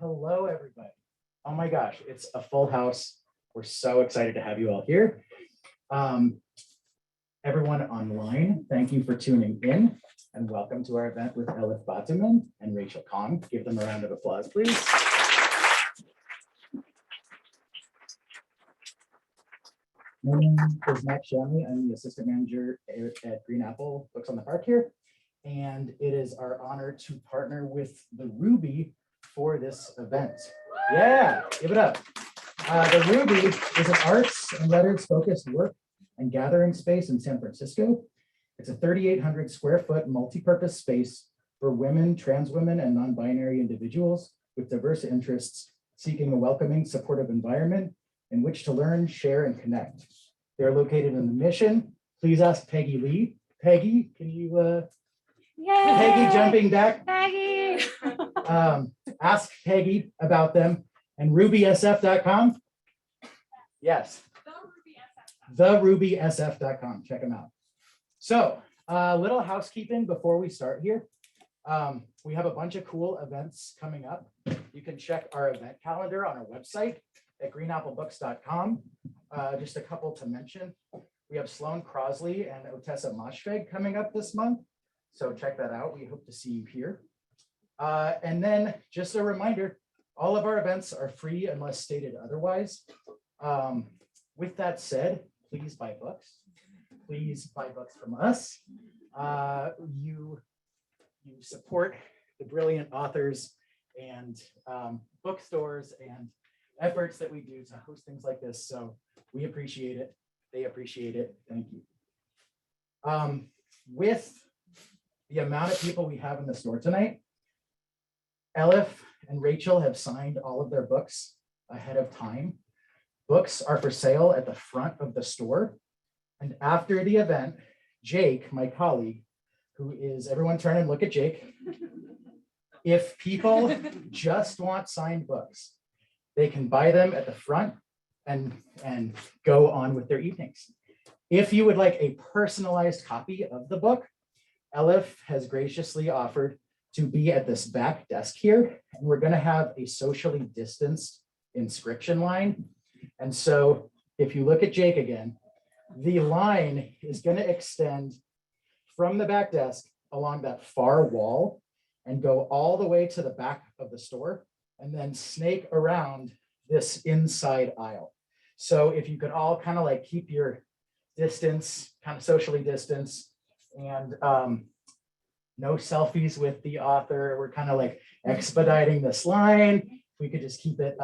Hello, everybody. Oh my gosh, it's a full house. We're so excited to have you all here. Everyone online, thank you for tuning in and welcome to our event with Elif Batuman and Rachel Khong. Give them a round of applause, please. My name is Matt Shanley. I'm the assistant manager at Green Apple Books on the Park here. And it is our honor to partner with the Ruby for this event. Yeah, give it up. The Ruby is an arts and letters focused work and gathering space in San Francisco. It's a 3,800 square foot multi-purpose space for women, trans women, and non-binary individuals with diverse interests seeking a welcoming, supportive environment in which to learn, share, and connect. They're located in the Mission. Please ask Peggy Lee. Peggy, can you, Peggy jumping back. Peggy. Ask Peggy about them and rubysf.com. Yes. TheRubySF.com. Check them out. So a little housekeeping before we start here. We have a bunch of cool events coming up. You can check our event calendar on our website at greenapplebooks.com. Just a couple to mention. We have Sloan Crosley and Otessa Moshfegh coming up this month. So check that out. We hope to see you here. And then just a reminder, all of our events are free unless stated otherwise. With that said, please buy books. Please buy books from us. You support the brilliant authors and bookstores and efforts that we do to host things like this. So we appreciate it. They appreciate it. Thank you. With the amount of people we have in the store tonight, Elif and Rachel have signed all of their books ahead of time. Books are for sale at the front of the store. And after the event, Jake, my colleague, who is, everyone turn and look at Jake. If people just want signed books, they can buy them at the front and go on with their evenings. If you would like a personalized copy of the book, Elif has graciously offered to be at this back desk here, and we're going to have a socially distanced inscription line. And so if you look at Jake again, the line is going to extend from the back desk along that far wall and go all the way to the back of the store and then snake around this inside aisle. So if you could all kind of like keep your distance, kind of socially distance, and no selfies with the author. We're kind of like expediting this line. We could just keep it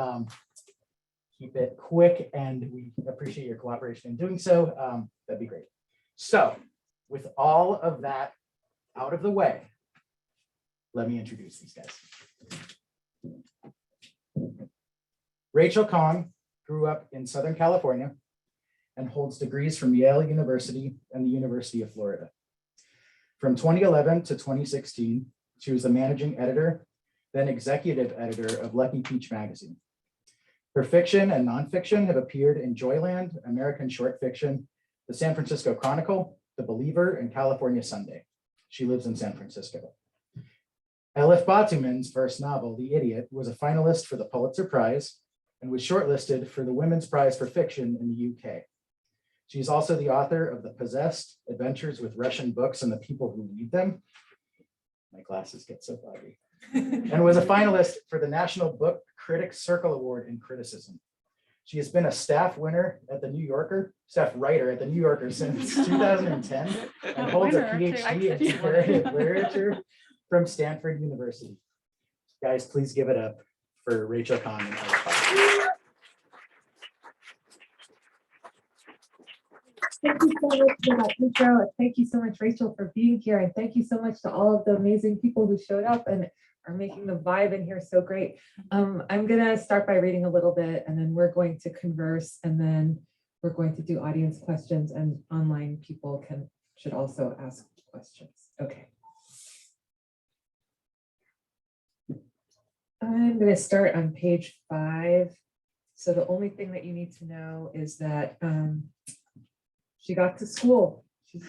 quick, and we appreciate your cooperation in doing so. That'd be great. So with all of that out of the way, let me introduce these guys. Rachel Khong grew up in Southern California and holds degrees from Yale University and the University of Florida. From 2011 to 2016, she was the managing editor, then executive editor of Lucky Peach magazine. Her fiction and nonfiction have appeared in Joyland, American Short Fiction, the San Francisco Chronicle, The Believer, and California Sunday. She lives in San Francisco. Elif Batuman's first novel, The Idiot, was a finalist for the Pulitzer Prize and was shortlisted for the Women's Prize for Fiction in the UK. She's also the author of The Possessed, Adventures with Russian Books and the People Who Read Them. My glasses get so foggy. And was a finalist for the National Book Critics Circle Award in Criticism. She has been a staff writer at the New Yorker since 2010 and holds a PhD in comparative literature from Stanford University. Guys, please give it up for Rachel Khong and Elif Batuman. Thank you so much for that intro. Thank you so much, Rachel, for being here. And thank you so much to all of the amazing people who showed up and are making the vibe in here so great. I'm going to start by reading a little bit, and then we're going to converse, and then we're going to do audience questions, and online people should also ask questions. Okay. I'm going to start on page 5. So the only thing that you need to know is that she got to school. She's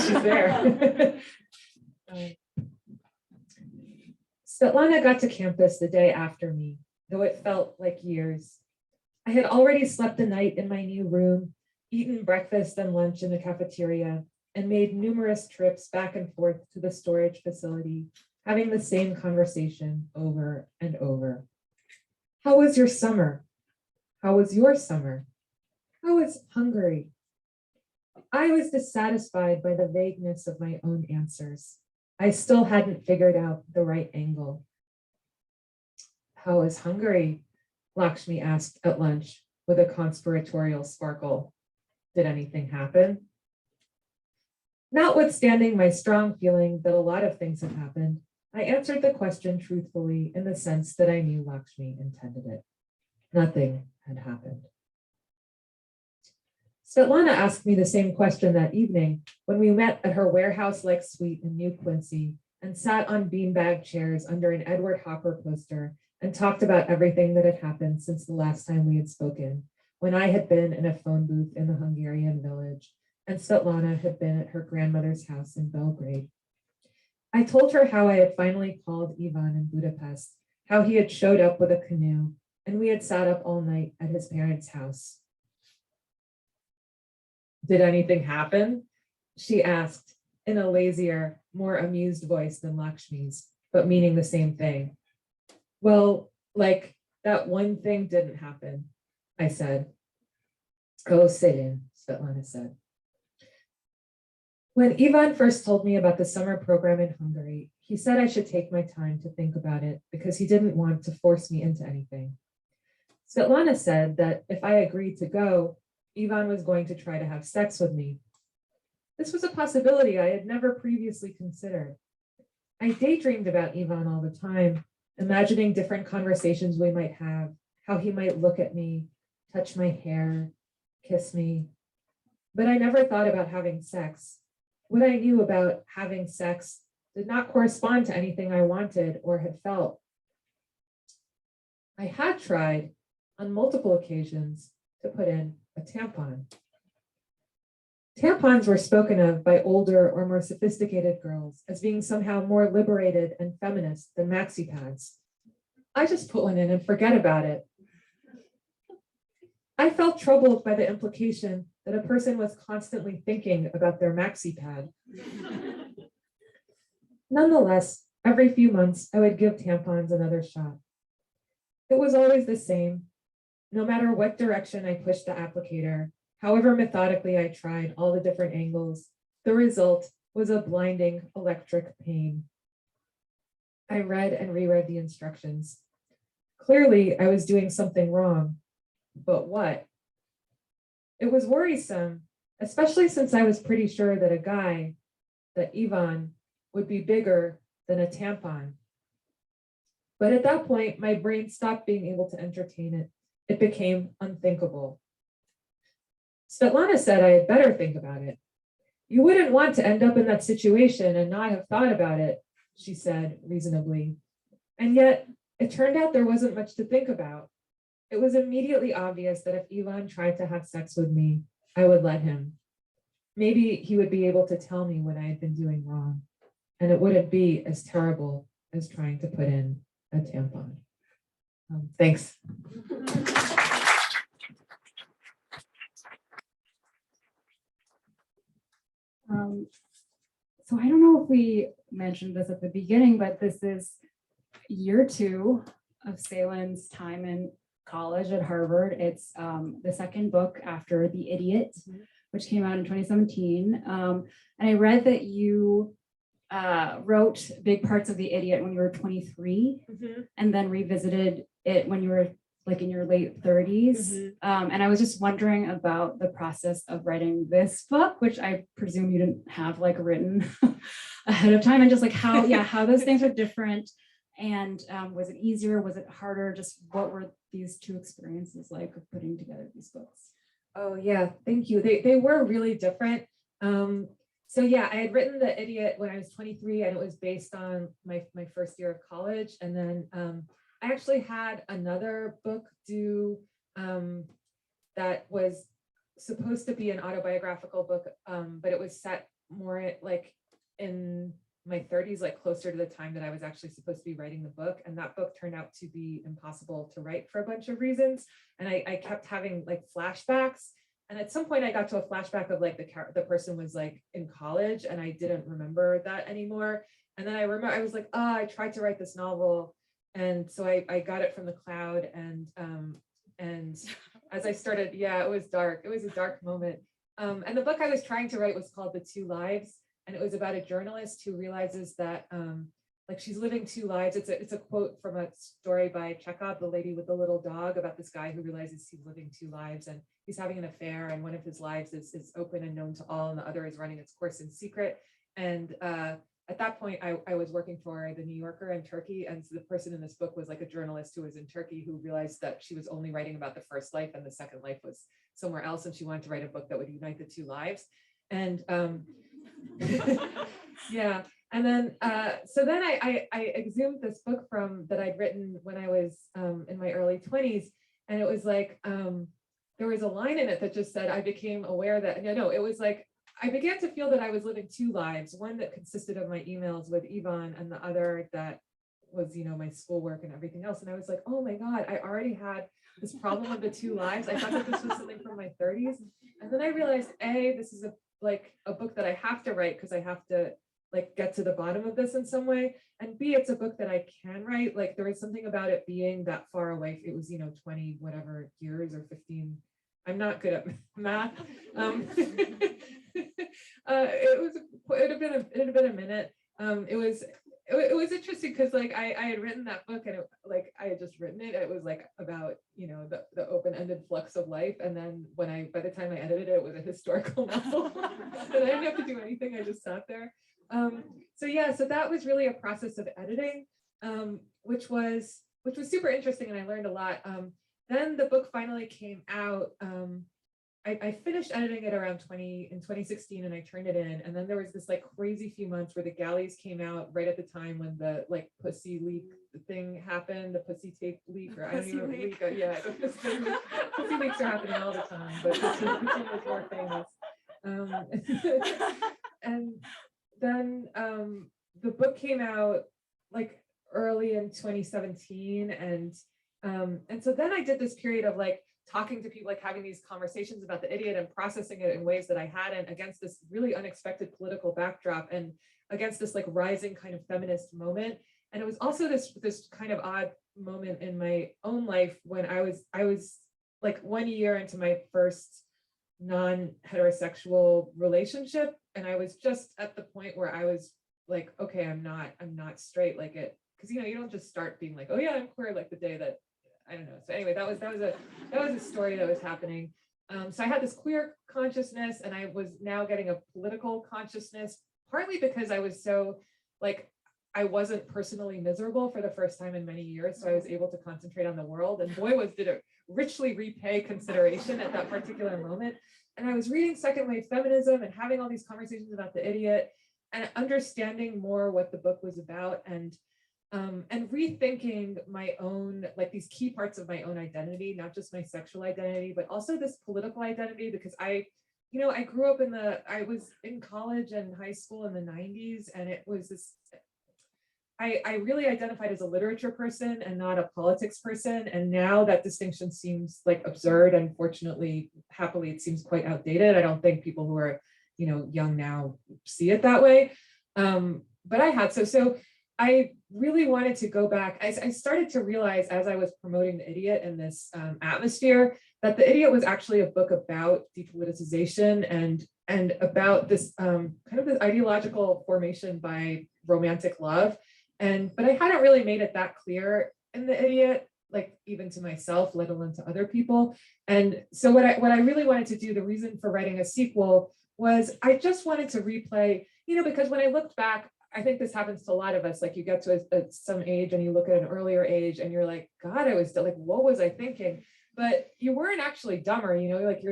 there. Svetlana got to campus the day after me. though it felt like years. I had already slept the night in my new room, eaten breakfast and lunch in the cafeteria, and made numerous trips back and forth to the storage facility, having the same conversation over and over. How was your summer? How was your summer? How was Hungary? I was dissatisfied by the vagueness of my own answers. I still hadn't figured out the right angle. How is Hungary? Lakshmi asked at lunch with a conspiratorial sparkle. Did anything happen? Notwithstanding my strong feeling that a lot of things had happened, I answered the question truthfully in the sense that I knew Lakshmi intended it. Nothing had happened. Svetlana asked me the same question that evening when we met at her warehouse-like suite in New Quincy and sat on beanbag chairs under an Edward Hopper poster and talked about everything that had happened since the last time we had spoken, when I had been in a phone booth in the Hungarian village and Svetlana had been at her grandmother's house in Belgrade. I told her how I had finally called Ivan in Budapest, how he had showed up with a canoe, and we had sat up all night at his parents' house. Did anything happen? She asked in a lazier, more amused voice than Lakshmi's, but meaning the same thing. Well, like that one thing didn't happen, I said. Oh, sit in, Svetlana said. When Ivan first told me about the summer program in Hungary, he said I should take my time to think about it because he didn't want to force me into anything. Svetlana said that if I agreed to go, Ivan was going to try to have sex with me. This was a possibility I had never previously considered. I daydreamed about Ivan all the time, imagining different conversations we might have, how he might look at me, touch my hair, kiss me. But I never thought about having sex. What I knew about having sex did not correspond to anything I wanted or had felt. I had tried on multiple occasions to put in a tampon. Tampons were spoken of by older or more sophisticated girls as being somehow more liberated and feminist than maxi pads. I just put one in and forget about it. I felt troubled by the implication that a person was constantly thinking about their maxi pad. Nonetheless, every few months, I would give tampons another shot. It was always the same. No matter what direction I pushed the applicator, however methodically I tried all the different angles, the result was a blinding electric pain. I read and reread the instructions. Clearly, I was doing something wrong, but what? It was worrisome, especially since I was pretty sure that a guy, that Ivan, would be bigger than a tampon. But at that point, my brain stopped being able to entertain it. It became unthinkable. Svetlana said I had better think about it. You wouldn't want to end up in that situation and not have thought about it, she said reasonably. And yet, it turned out there wasn't much to think about. It was immediately obvious that if Ivan tried to have sex with me, I would let him. Maybe he would be able to tell me what I had been doing wrong, and it wouldn't be as terrible as trying to put in a tampon. Thanks. So I don't know if we mentioned this at the beginning, but this is year 2 of Saylin's time in college at Harvard. It's the second book after The Idiot, which came out in 2017. And I read that you wrote big parts of The Idiot when you were 23, and then revisited it when you were like in your late 30s. And I was just wondering about the process of writing this book, which I presume you didn't have like written ahead of time, and just like how those things are different. And was it easier? Was it harder? Just what were these two experiences like of putting together these books? Oh yeah, thank you. They were really different. So yeah, I had written The Idiot when I was 23, and it was based on my first year of college. And then I actually had another book due that was supposed to be an autobiographical book, but it was set more like in my 30s, like closer to the time that I was actually supposed to be writing the book. And that book turned out to be impossible to write for a bunch of reasons. And I kept having like flashbacks. And at some point I got to a flashback of like the person was like in college and I didn't remember that anymore. And then I remember I was like, oh, I tried to write this novel. And so I got it from the cloud. And as I started, yeah, it was dark. It was a dark moment. And the book I was trying to write was called The Two Lives. And it was about a journalist who realizes that like she's living two lives. It's a quote from a story by Chekhov, The Lady with the Little Dog, about this guy who realizes he's living two lives and he's having an affair, and one of his lives is open and known to all, and the other is running its course in secret. And at that point, I was working for the New Yorker in Turkey, and so the person in this book was like a journalist who was in Turkey who realized that she was only writing about the first life and the second life was somewhere else, and she wanted to write a book that would unite the two lives. And yeah, and then so then I exhumed this book from that I'd written when I was in my early 20s, and it was like there was a line in it that just said I became aware that it was like I began to feel that I was living two lives, one that consisted of my emails with Yvonne and the other that was, my schoolwork and everything else. And I was like, oh my God, I already had this problem of the two lives. I thought that this was something from my 30s. And then I realized, A, this is a book that I have to write because I have to like get to the bottom of this in some way. And B, it's a book that I can write. Like there was something about it being that far away. It was, 20 whatever years or 15. I'm not good at math. It had been a minute. It was interesting because like I had written that book and I had just written it. It was like about the open-ended flux of life, and then by the time I edited it, it was a historical novel, and I didn't have to do anything. I just sat there. So that was really a process of editing, which was super interesting, and I learned a lot. Then the book finally came out. I finished editing it around 2016 and I turned it in. And then there was this like crazy few months where the galleys came out right at the time when the like pussy leak thing happened, the pussy tape leak, or I don't even leak. Yeah, pussy leaks are happening all the time, but this one was more famous. And then the book came out like early in 2017. And so then I did this period of like talking to people, like having these conversations about The Idiot and processing it in ways that I hadn't, against this really unexpected political backdrop and against this like rising kind of feminist moment. And it was also this kind of odd moment in my own life when I was like 1 year into my first non-heterosexual relationship, and I was just at the point where I was like, okay, I'm not straight, like it, because you don't just start being like, oh yeah, I'm queer like the day that, I don't know. So anyway, that was a story that was happening. So I had this queer consciousness, and I was now getting a political consciousness, partly because I was so like, I wasn't personally miserable for the first time in many years. So I was able to concentrate on the world, and boy, did it richly repay consideration at that particular moment. And I was reading second wave feminism and having all these conversations about The Idiot and understanding more what the book was about, and rethinking my own, like these key parts of my own identity, not just my sexual identity, but also this political identity, because I grew up I was in college and high school in the 90s, and it was this, I really identified as a literature person and not a politics person. And now that distinction seems like absurd, and fortunately, happily, it seems quite outdated. I don't think people who are, young now see it that way. But I had, so I really wanted to go back. I started to realize as I was promoting The Idiot in this atmosphere that The Idiot was actually a book about depoliticization and about this kind of this ideological formation by romantic love. But I hadn't really made it that clear in The Idiot, like even to myself, let alone to other people. And so what I really wanted to do, the reason for writing a sequel, was I just wanted to replay, because when I looked back, I think this happens to a lot of us, like you get to some age and you look at an earlier age and you're like, God, I was like, what was I thinking? But you weren't actually dumber, like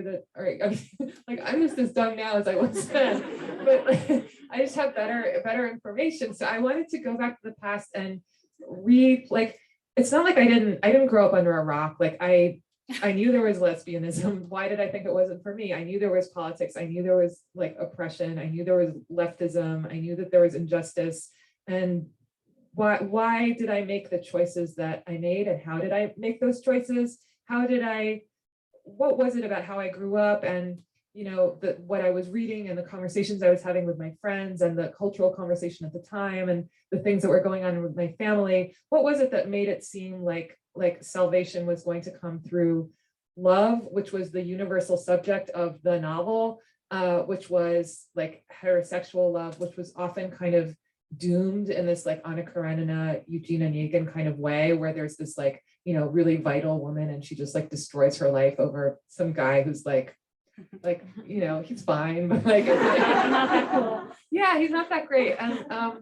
like I'm just as dumb now as I was then, but like, I just have better information. So I wanted to go back to the past and it's not like I didn't grow up under a rock. Like I I knew there was lesbianism. Why did I think it wasn't for me? I knew there was politics. I knew there was like oppression. I knew there was leftism. I knew that there was injustice. And why did I make the choices that I made? And how did I make those choices? What was it about how I grew up and, what I was reading and the conversations I was having with my friends and the cultural conversation at the time and the things that were going on with my family? What was it that made it seem like salvation was going to come through love, which was the universal subject of the novel, which was like heterosexual love, which was often kind of doomed in this like Anna Karenina, Eugene Onegin kind of way, where there's this like, really vital woman and she just like destroys her life over some guy who's like, he's fine, but like, not that cool. Yeah, he's not that great. And I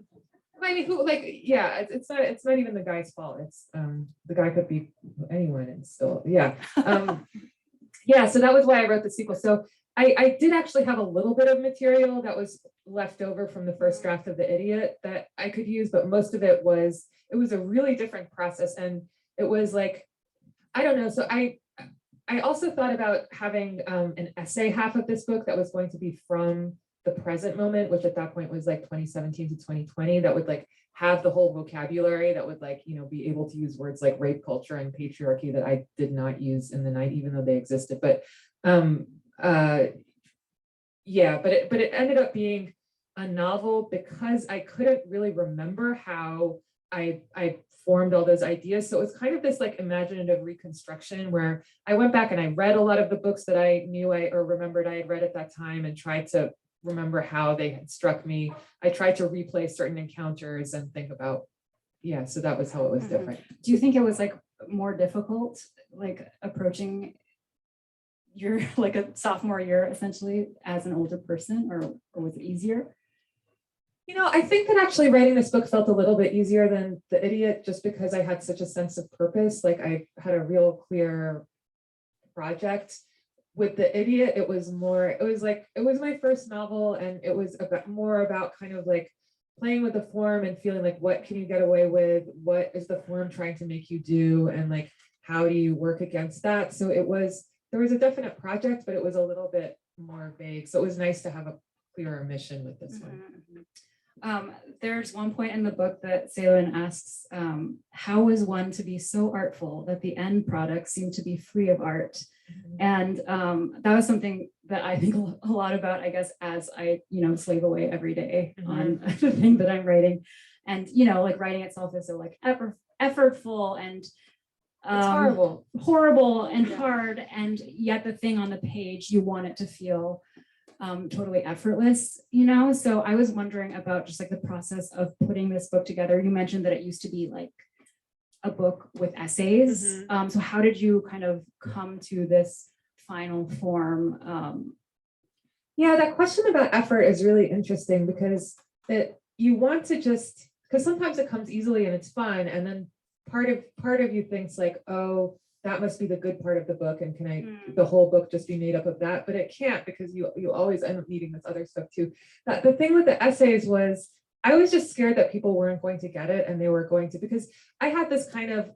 mean, it's not even the guy's fault. It's the guy could be anyone and still, yeah. So that was why I wrote the sequel. So I did actually have a little bit of material that was left over from the first draft of The Idiot that I could use, but most of it was a really different process. And it was like, I don't know. So I also thought about having an essay half of this book that was going to be from the present moment, which at that point was like 2017 to 2020, that would like have the whole vocabulary that would like, be able to use words like rape culture and patriarchy that I did not use in the night, even though they existed. But but it ended up being a novel because I couldn't really remember how I formed all those ideas. So it was kind of this like imaginative reconstruction where I went back and I read a lot of the books that I knew or remembered I had read at that time and tried to remember how they had struck me. I tried to replay certain encounters and think about, so that was how it was different. Do you think it was like more difficult, like approaching your like a sophomore year essentially as an older person, or was it easier? I think that actually writing this book felt a little bit easier than The Idiot, just because I had such a sense of purpose. Like I had a real clear project. With The Idiot, it was my first novel, and it was more about kind of like playing with the form and feeling like, what can you get away with? What is the form trying to make you do? And like, how do you work against that? So there was a definite project, but it was a little bit more vague. So it was nice to have a clearer mission with this one. There's one point in the book that Salen asks, how is one to be so artful that the end product seemed to be free of art? And that was something that I think a lot about, I guess, as I, slave away every day on the thing that I'm writing. And, like writing itself is so like effortful and it's horrible and hard. And yet the thing on the page, you want it to feel totally effortless, So I was wondering about just like the process of putting this book together. You mentioned that it used to be like a book with essays. So how did you kind of come to this final form? That question about effort is really interesting because you want to because sometimes it comes easily and it's fun, and then part of you thinks like, oh, that must be the good part of the book, and can the whole book just be made up of that? But it can't, because you always end up needing this other stuff too. The thing with the essays was I was just scared that people weren't going to get it, and they were going to, because I had this kind of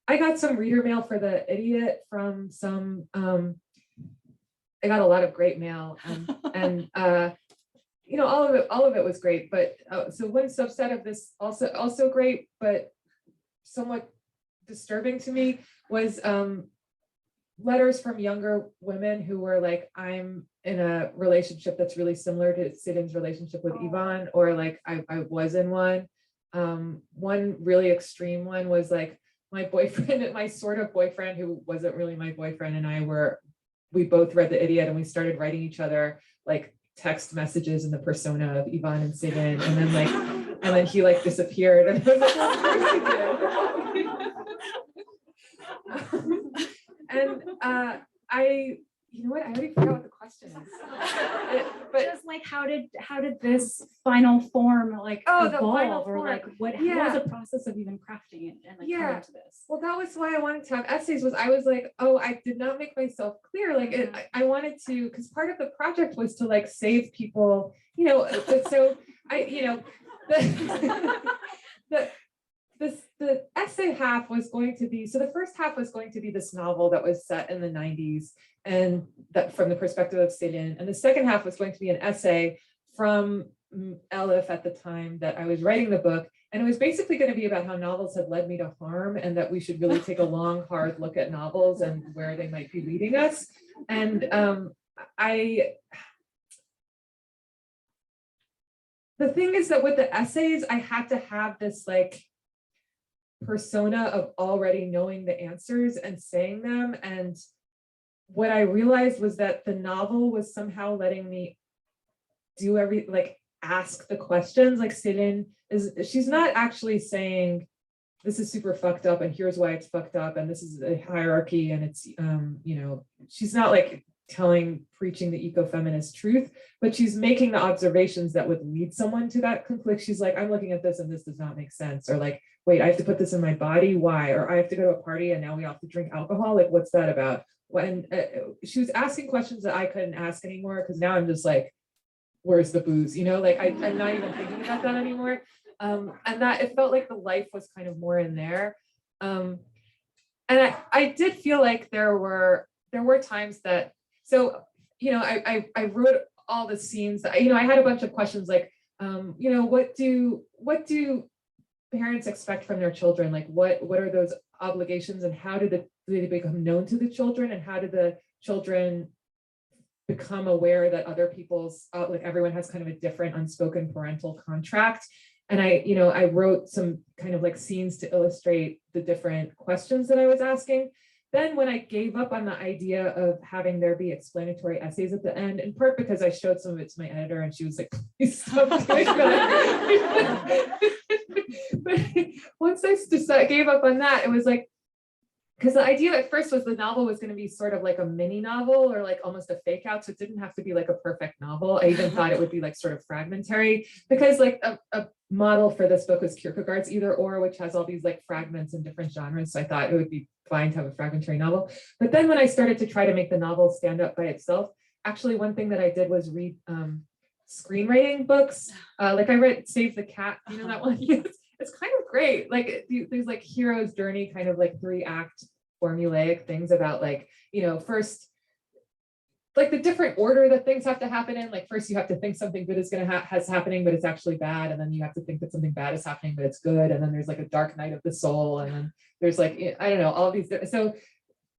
I got some reader mail for The Idiot from some I got a lot of great mail, and all of it was great, but so one subset of this also great, but somewhat disturbing to me was letters from younger women who were like, I'm in a relationship that's really similar to Sidon's relationship with Yvonne, or like I was in one. One really extreme one was like my boyfriend, my sort of boyfriend who wasn't really my boyfriend, and we both read The Idiot, and we started writing each other like text messages in the persona of Yvonne and Sidon, and then he like disappeared, and I was like, well, of course he did. And I already forgot what the question is. But just like, how did this final form like evolve, the final form. Or like what was the process of even crafting it and like coming to this? Well, that was why I wanted to have essays. I was like, oh, I did not make myself clear. Like I wanted to, because part of the project was to like save people, so I, the essay half was going to be, so the first half was going to be this novel that was set in the 90s, and that from the perspective of Céline, and the second half was going to be an essay from Elif at the time that I was writing the book. And it was basically going to be about how novels had led me to harm, and that we should really take a long, hard look at novels and where they might be leading us. And the thing is that with the essays, I had to have this like persona of already knowing the answers and saying them. And what I realized was that the novel was somehow letting me do ask the questions. Like Céline she's not actually saying, this is super fucked up and here's why it's fucked up and this is a hierarchy and it's, she's not like preaching the eco-feminist truth, but she's making the observations that would lead someone to that conclusion. She's like, I'm looking at this and this does not make sense. Or like, wait, I have to put this in my body. Why? Or I have to go to a party and now we have to drink alcohol. Like, what's that about? When she was asking questions that I couldn't ask anymore, because now I'm just like, where's the booze? Like I'm not even thinking about that anymore. And that it felt like the life was kind of more in there. And I did feel like there were times that, so, I wrote all the scenes that, I had a bunch of questions like, what do parents expect from their children? Like, what are those obligations and how do they become known to the children, and how do the children become aware that other people's, like everyone has kind of a different unspoken parental contract. And I wrote some kind of like scenes to illustrate the different questions that I was asking. Then when I gave up on the idea of having there be explanatory essays at the end, in part because I showed some of it to my editor and she was like, please stop doing that. But once I gave up on that, it was like, because the idea at first was the novel was going to be sort of like a mini novel or like almost a fake out. So it didn't have to be like a perfect novel. I even thought it would be like sort of fragmentary, because like a model for this book was Kierkegaard's Either Or, which has all these like fragments in different genres. So I thought it would be fine to have a fragmentary novel. But then when I started to try to make the novel stand up by itself, actually one thing that I did was read screenwriting books. Like I read Save the Cat, that one? It's kind of great. Like these like hero's journey, kind of like 3-act formulaic things about like, first, like the different order that things have to happen in. Like first you have to think something good is has happening, but it's actually bad. And then you have to think that something bad is happening, but it's good. And then there's like a dark night of the soul. And then there's like, I don't know, all these. So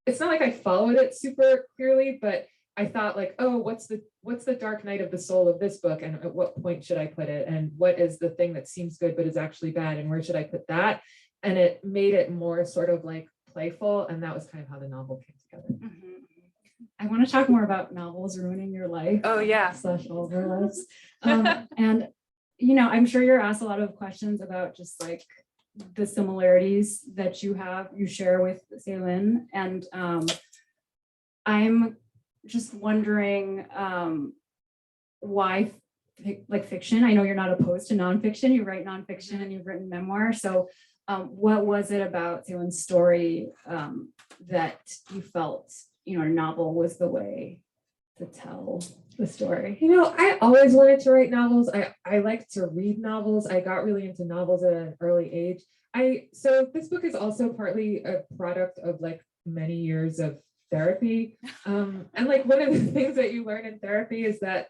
it's not like I followed it super clearly, but I thought like, oh, what's the dark night of the soul of this book, and at what point should I put it, and what is the thing that seems good but is actually bad, and where should I put that? And it made it more sort of like playful, and that was kind of how the novel came together. Mm-hmm. I want to talk more about novels ruining your life. Oh yeah, / all of our lives. And I'm sure you're asked a lot of questions about just like the similarities that you share with Céline, and I'm just wondering why like fiction. I know you're not opposed to nonfiction. You write nonfiction and you've written memoir. So what was it about Céline's story that you felt, a novel was the way to tell the story? I always wanted to write novels. I like to read novels. I got really into novels at an early age. So this book is also partly a product of like many years of therapy. And like one of the things that you learn in therapy is that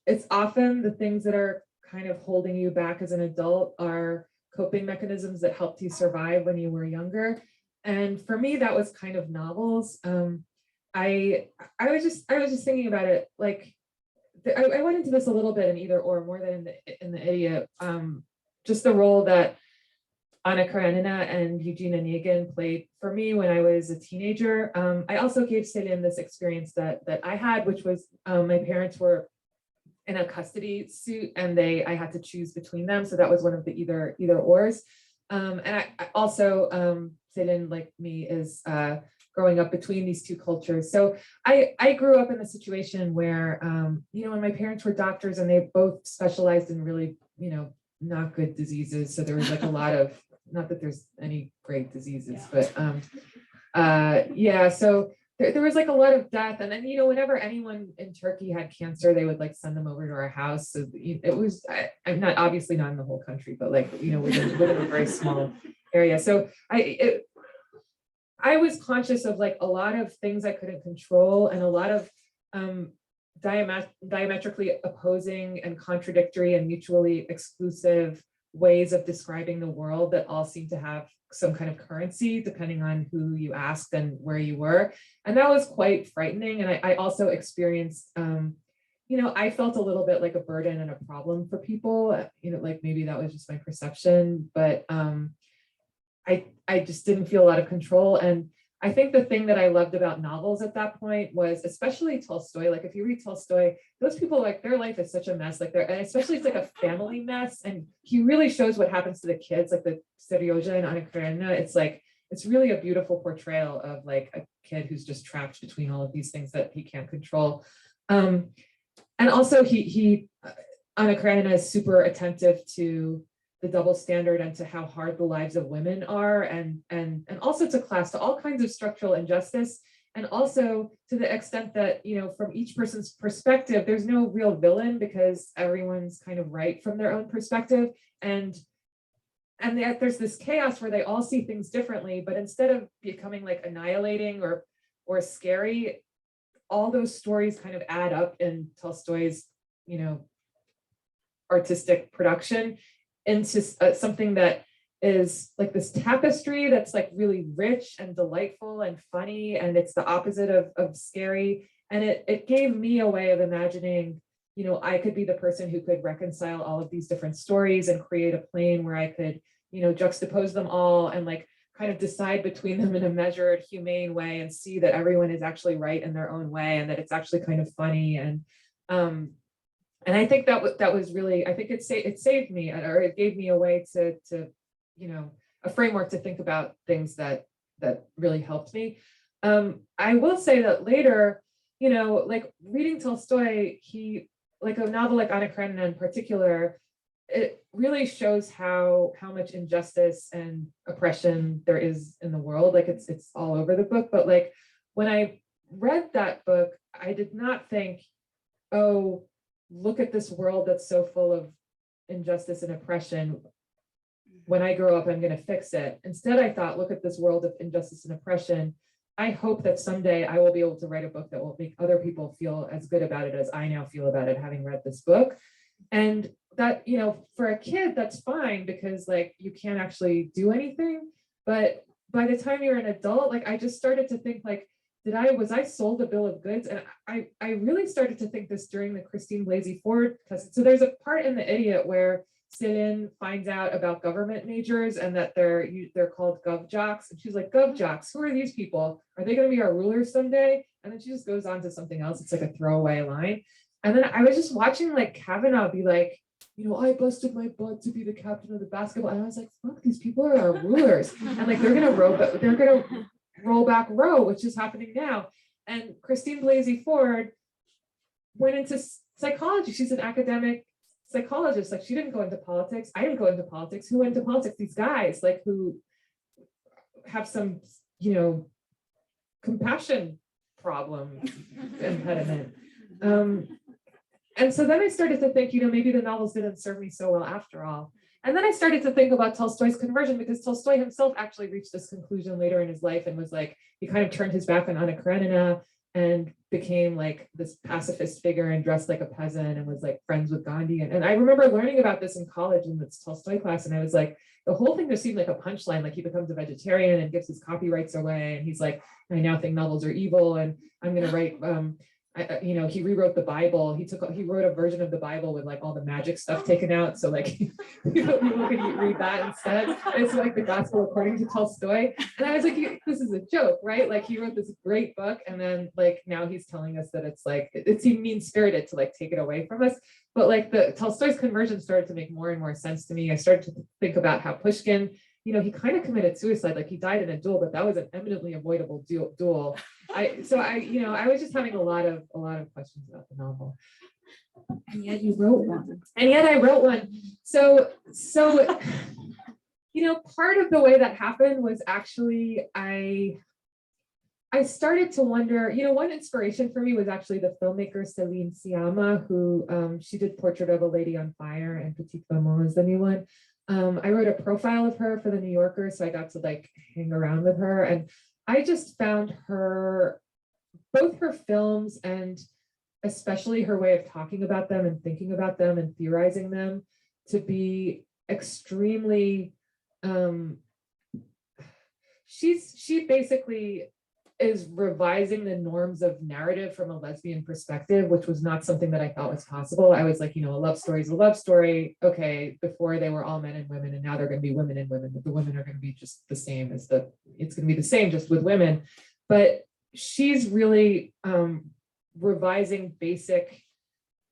it's often the things that are kind of holding you back as an adult are coping mechanisms that helped you survive when you were younger. And for me, that was kind of novels. I was just thinking about it. Like I went into this a little bit in Either Or, more than in the Idiot. Just the role that Anna Karenina and Eugene Onegin played for me when I was a teenager. I also gave Céline this experience that I had, which was my parents were in a custody suit and I had to choose between them. So that was one of the either ors. And I also, Céline, like me, is growing up between these two cultures. So I grew up in a situation where, when my parents were doctors and they both specialized in really, not good diseases. So there was like a lot of, not that there's any great diseases, but so there was like a lot of death. And then, whenever anyone in Turkey had cancer, they would like send them over to our house. So it was, I'm not, obviously not in the whole country, but like, within a very small area. So I was conscious of like a lot of things I couldn't control and a lot of diametrically opposing and contradictory and mutually exclusive ways of describing the world that all seem to have some kind of currency depending on who you asked and where you were. And that was quite frightening. And I also experienced, I felt a little bit like a burden and a problem for people, like maybe that was just my perception, but I just didn't feel a lot of control. And I think the thing that I loved about novels at that point was, especially Tolstoy, like if you read Tolstoy, those people, like their life is such a mess, like and especially it's like a family mess. And he really shows what happens to the kids, like the Seryoja and Anna Karenina. It's like, it's really a beautiful portrayal of like a kid who's just trapped between all of these things that he can't control. And also Anna Karenina is super attentive to the double standard and to how hard the lives of women are, and also to class, to all kinds of structural injustice, and also to the extent that, from each person's perspective, there's no real villain because everyone's kind of right from their own perspective. And yet there's this chaos where they all see things differently, but instead of becoming like annihilating or scary, all those stories kind of add up in Tolstoy's, artistic production into something that is like this tapestry that's like really rich and delightful and funny, and it's the opposite of scary. And it gave me a way of imagining, I could be the person who could reconcile all of these different stories and create a plane where I could, juxtapose them all and like kind of decide between them in a measured, humane way and see that everyone is actually right in their own way and that it's actually kind of funny. And I think that was really, I think it saved me, or it gave me a way to a framework to think about things that really helped me. I will say that later, like reading Tolstoy, like a novel like Anna Karenina in particular, it really shows how much injustice and oppression there is in the world. Like it's all over the book. But like when I read that book, I did not think, oh, look at this world that's so full of injustice and oppression. When I grow up, I'm going to fix it. Instead, I thought, look at this world of injustice and oppression. I hope that someday I will be able to write a book that will make other people feel as good about it as I now feel about it, having read this book. And that, for a kid, that's fine because like you can't actually do anything. But by the time you're an adult, like I just started to think like, was I sold a bill of goods? And I really started to think this during the Christine Blasey Ford test. So there's a part in The Idiot where Sit-in finds out about government majors and that they're called gov jocks. And she's like, gov jocks, who are these people? Are they going to be our rulers someday? And then she just goes on to something else. It's like a throwaway line. And then I was just watching like Kavanaugh be like, I busted my butt to be the captain of the basketball. And I was like, fuck, these people are our rulers. And like, they're going to roll back Roe, which is happening now. And Christine Blasey Ford went into psychology. She's an academic psychologist. Like she didn't go into politics. I didn't go into politics. Who went into politics? These guys like who have some, compassion problem impediment. And so then I started to think, maybe the novels didn't serve me so well after all. And then I started to think about Tolstoy's conversion, because Tolstoy himself actually reached this conclusion later in his life and was like, he kind of turned his back on Anna Karenina and became like this pacifist figure and dressed like a peasant and was like friends with Gandhi. And I remember learning about this in college in this Tolstoy class. And I was like, the whole thing just seemed like a punchline, like he becomes a vegetarian and gives his copyrights away. And he's like, I now think novels are evil and I'm going to write, he rewrote the Bible. He wrote a version of the Bible with like all the magic stuff taken out. So like people could read that instead. It's like the gospel according to Tolstoy. And I was like, this is a joke, right? Like he wrote this great book. And then like, now he's telling us that it's like, it seemed mean spirited to like take it away from us. But like the Tolstoy's conversion started to make more and more sense to me. I started to think about how Pushkin, he kind of committed suicide, like he died in a duel, but that was an eminently avoidable duel. I was just having a lot of questions about the novel. And yet you wrote one. And yet I wrote one. So part of the way that happened was actually I started to wonder, one inspiration for me was actually the filmmaker Celine Sciamma, who she did Portrait of a Lady on Fire and Petite Maman is the new one. I wrote a profile of her for the New Yorker, so I got to like hang around with her, and I just found her, both her films and especially her way of talking about them and thinking about them and theorizing them, to be extremely, she basically is revising the norms of narrative from a lesbian perspective, which was not something that I thought was possible. I was like, a love story is a love story. Okay, before they were all men and women, and now they're going to be women and women, but the women are going to be just the same as it's going to be the same just with women. But she's really revising basic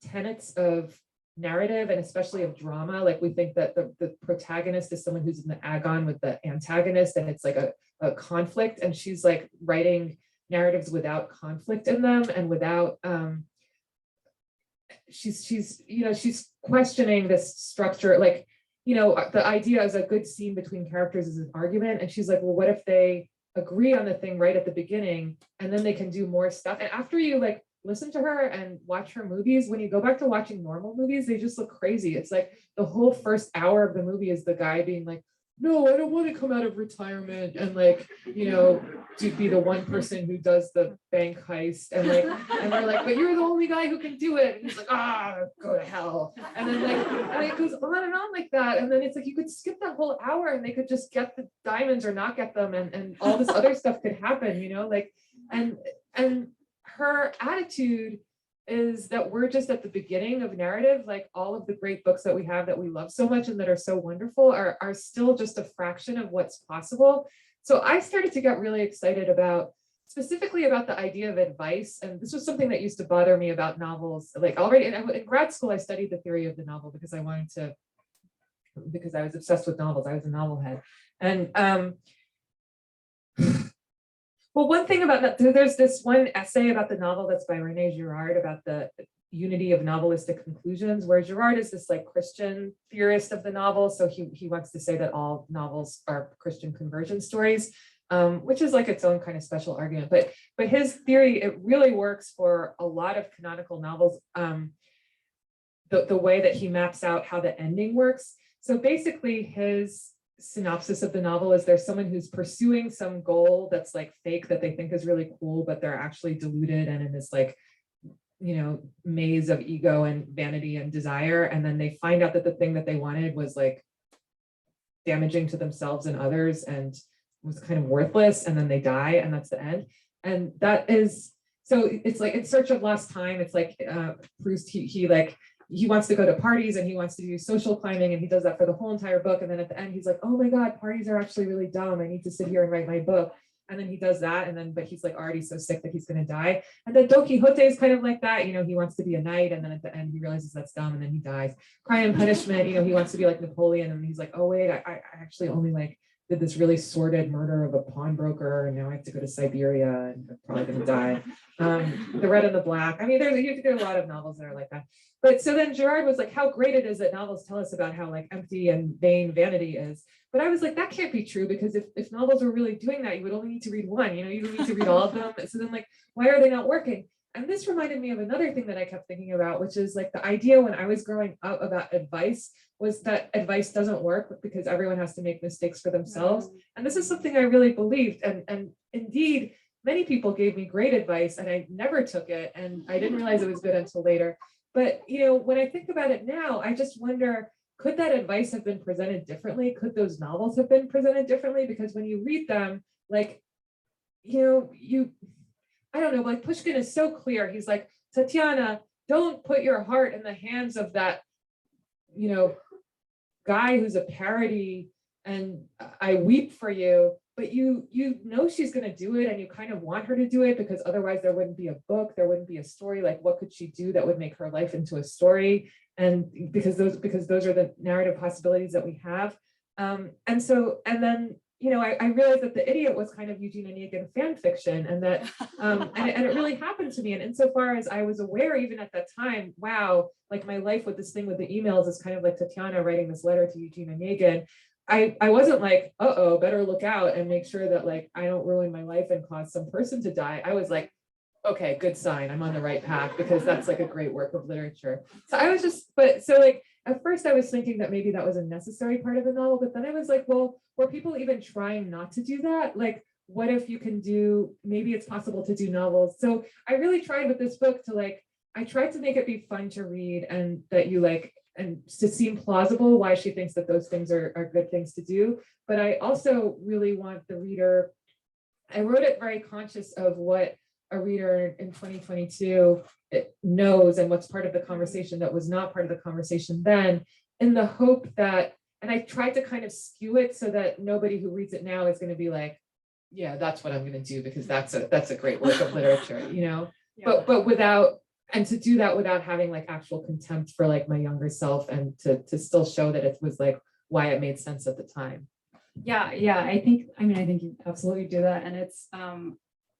tenets of narrative, and especially of drama. Like, we think that the protagonist is someone who's in the agon with the antagonist, and it's like a conflict, and she's like writing narratives without conflict in them, and without she's questioning this structure. Like, the idea is a good scene between characters is an argument, and she's like, well, what if they agree on the thing right at the beginning, and then they can do more stuff. And after you like listen to her and watch her movies, when you go back to watching normal movies, they just look crazy. It's like the whole first hour of the movie is the guy being like, no, I don't want to come out of retirement and like, to be the one person who does the bank heist. And they're like, but you're the only guy who can do it. And he's like, go to hell. And then and it goes on and on like that. And then it's like, you could skip that whole hour and they could just get the diamonds or not get them. And all this other stuff could happen, and her attitude is that we're just at the beginning of narrative. Like, all of the great books that we have that we love so much and that are so wonderful are still just a fraction of what's possible. So I started to get really excited specifically about the idea of advice. And this was something that used to bother me about novels. Like, already in grad school, I studied the theory of the novel because I was obsessed with novels. I was a novel head. And well, one thing about that, there's this one essay about the novel that's by René Girard about the unity of novelistic conclusions, where Girard is this like Christian theorist of the novel. So he wants to say that all novels are Christian conversion stories, which is like its own kind of special argument. But his theory, it really works for a lot of canonical novels, the way that he maps out how the ending works. So basically his synopsis of the novel is there's someone who's pursuing some goal that's like fake, that they think is really cool, but they're actually deluded and in this like, maze of ego and vanity and desire. And then they find out that the thing that they wanted was like damaging to themselves and others and was kind of worthless. And then they die, and that's the end. And that is, so it's like In Search of Lost Time. It's like Proust, he wants to go to parties and he wants to do social climbing, and he does that for the whole entire book. And then at the end, he's like, oh my God, parties are actually really dumb. I need to sit here and write my book. And then he does that. And then, but he's like already so sick that he's going to die. And then Don Quixote is kind of like that. He wants to be a knight. And then at the end, he realizes that's dumb. And then he dies. Crime and Punishment, he wants to be like Napoleon. And he's like, oh wait, I actually only like did this really sordid murder of a pawnbroker, and now I have to go to Siberia and I'm probably going to die. The Red and the Black. I mean, there are a lot of novels that are like that. But so then Girard was like, how great it is that novels tell us about how like empty and vain vanity is. But I was like, that can't be true, because if novels were really doing that, you would only need to read one, you don't need to read all of them. So then like, why are they not working? And this reminded me of another thing that I kept thinking about, which is like the idea when I was growing up about advice was that advice doesn't work because everyone has to make mistakes for themselves. And this is something I really believed. And indeed, many people gave me great advice and I never took it. And I didn't realize it was good until later. But, when I think about it now, I just wonder, could that advice have been presented differently? Could those novels have been presented differently? Because when you read them, like, I don't know, like Pushkin is so clear. He's like, Tatiana, don't put your heart in the hands of that, guy who's a parody, and I weep for you. But you know she's going to do it, and you kind of want her to do it, because otherwise there wouldn't be a book, there wouldn't be a story. Like, what could she do that would make her life into a story? And because those are the narrative possibilities that we have. And then I realized that The Idiot was kind of Eugene Onegin fan fiction, and that and it really happened to me. And insofar as I was aware, even at that time, wow, like my life with this thing with the emails is kind of like Tatiana writing this letter to Eugene Onegin. I wasn't like, uh-oh, better look out and make sure that like I don't ruin my life and cause some person to die. I was like, okay, good sign, I'm on the right path, because that's like a great work of literature. So I was just, at first I was thinking that maybe that was a necessary part of the novel, but then I was like, well, were people even trying not to do that? Like, what if you can do, maybe it's possible to do novels. So I really tried with this book to like, I tried to make it be fun to read and that you like, and to seem plausible why she thinks that those things are good things to do. But I also really want the reader, I wrote it very conscious of what a reader in 2022 knows and what's part of the conversation that was not part of the conversation then, in the hope that, and I tried to kind of skew it so that nobody who reads it now is going to be like, yeah, that's what I'm going to do because that's a great work of literature, you know. Yeah. But without, and to do that without having like actual contempt for like my younger self, and to still show that it was like why it made sense at the time. Yeah, I think you absolutely do that. And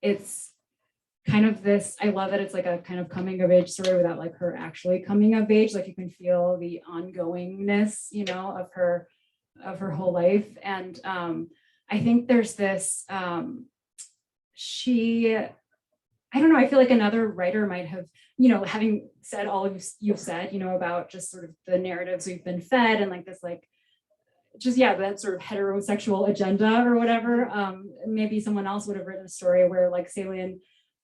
it's kind of this, I love that it's like a kind of coming of age story without like her actually coming of age. Like you can feel the ongoingness, you know, of her whole life. And I think there's this, I don't know, I feel like another writer might have, you know, having said all you've said, you know, about just sort of the narratives we've been fed and like this, like, just, yeah, that sort of heterosexual agenda or whatever. Maybe someone else would have written a story where like Salient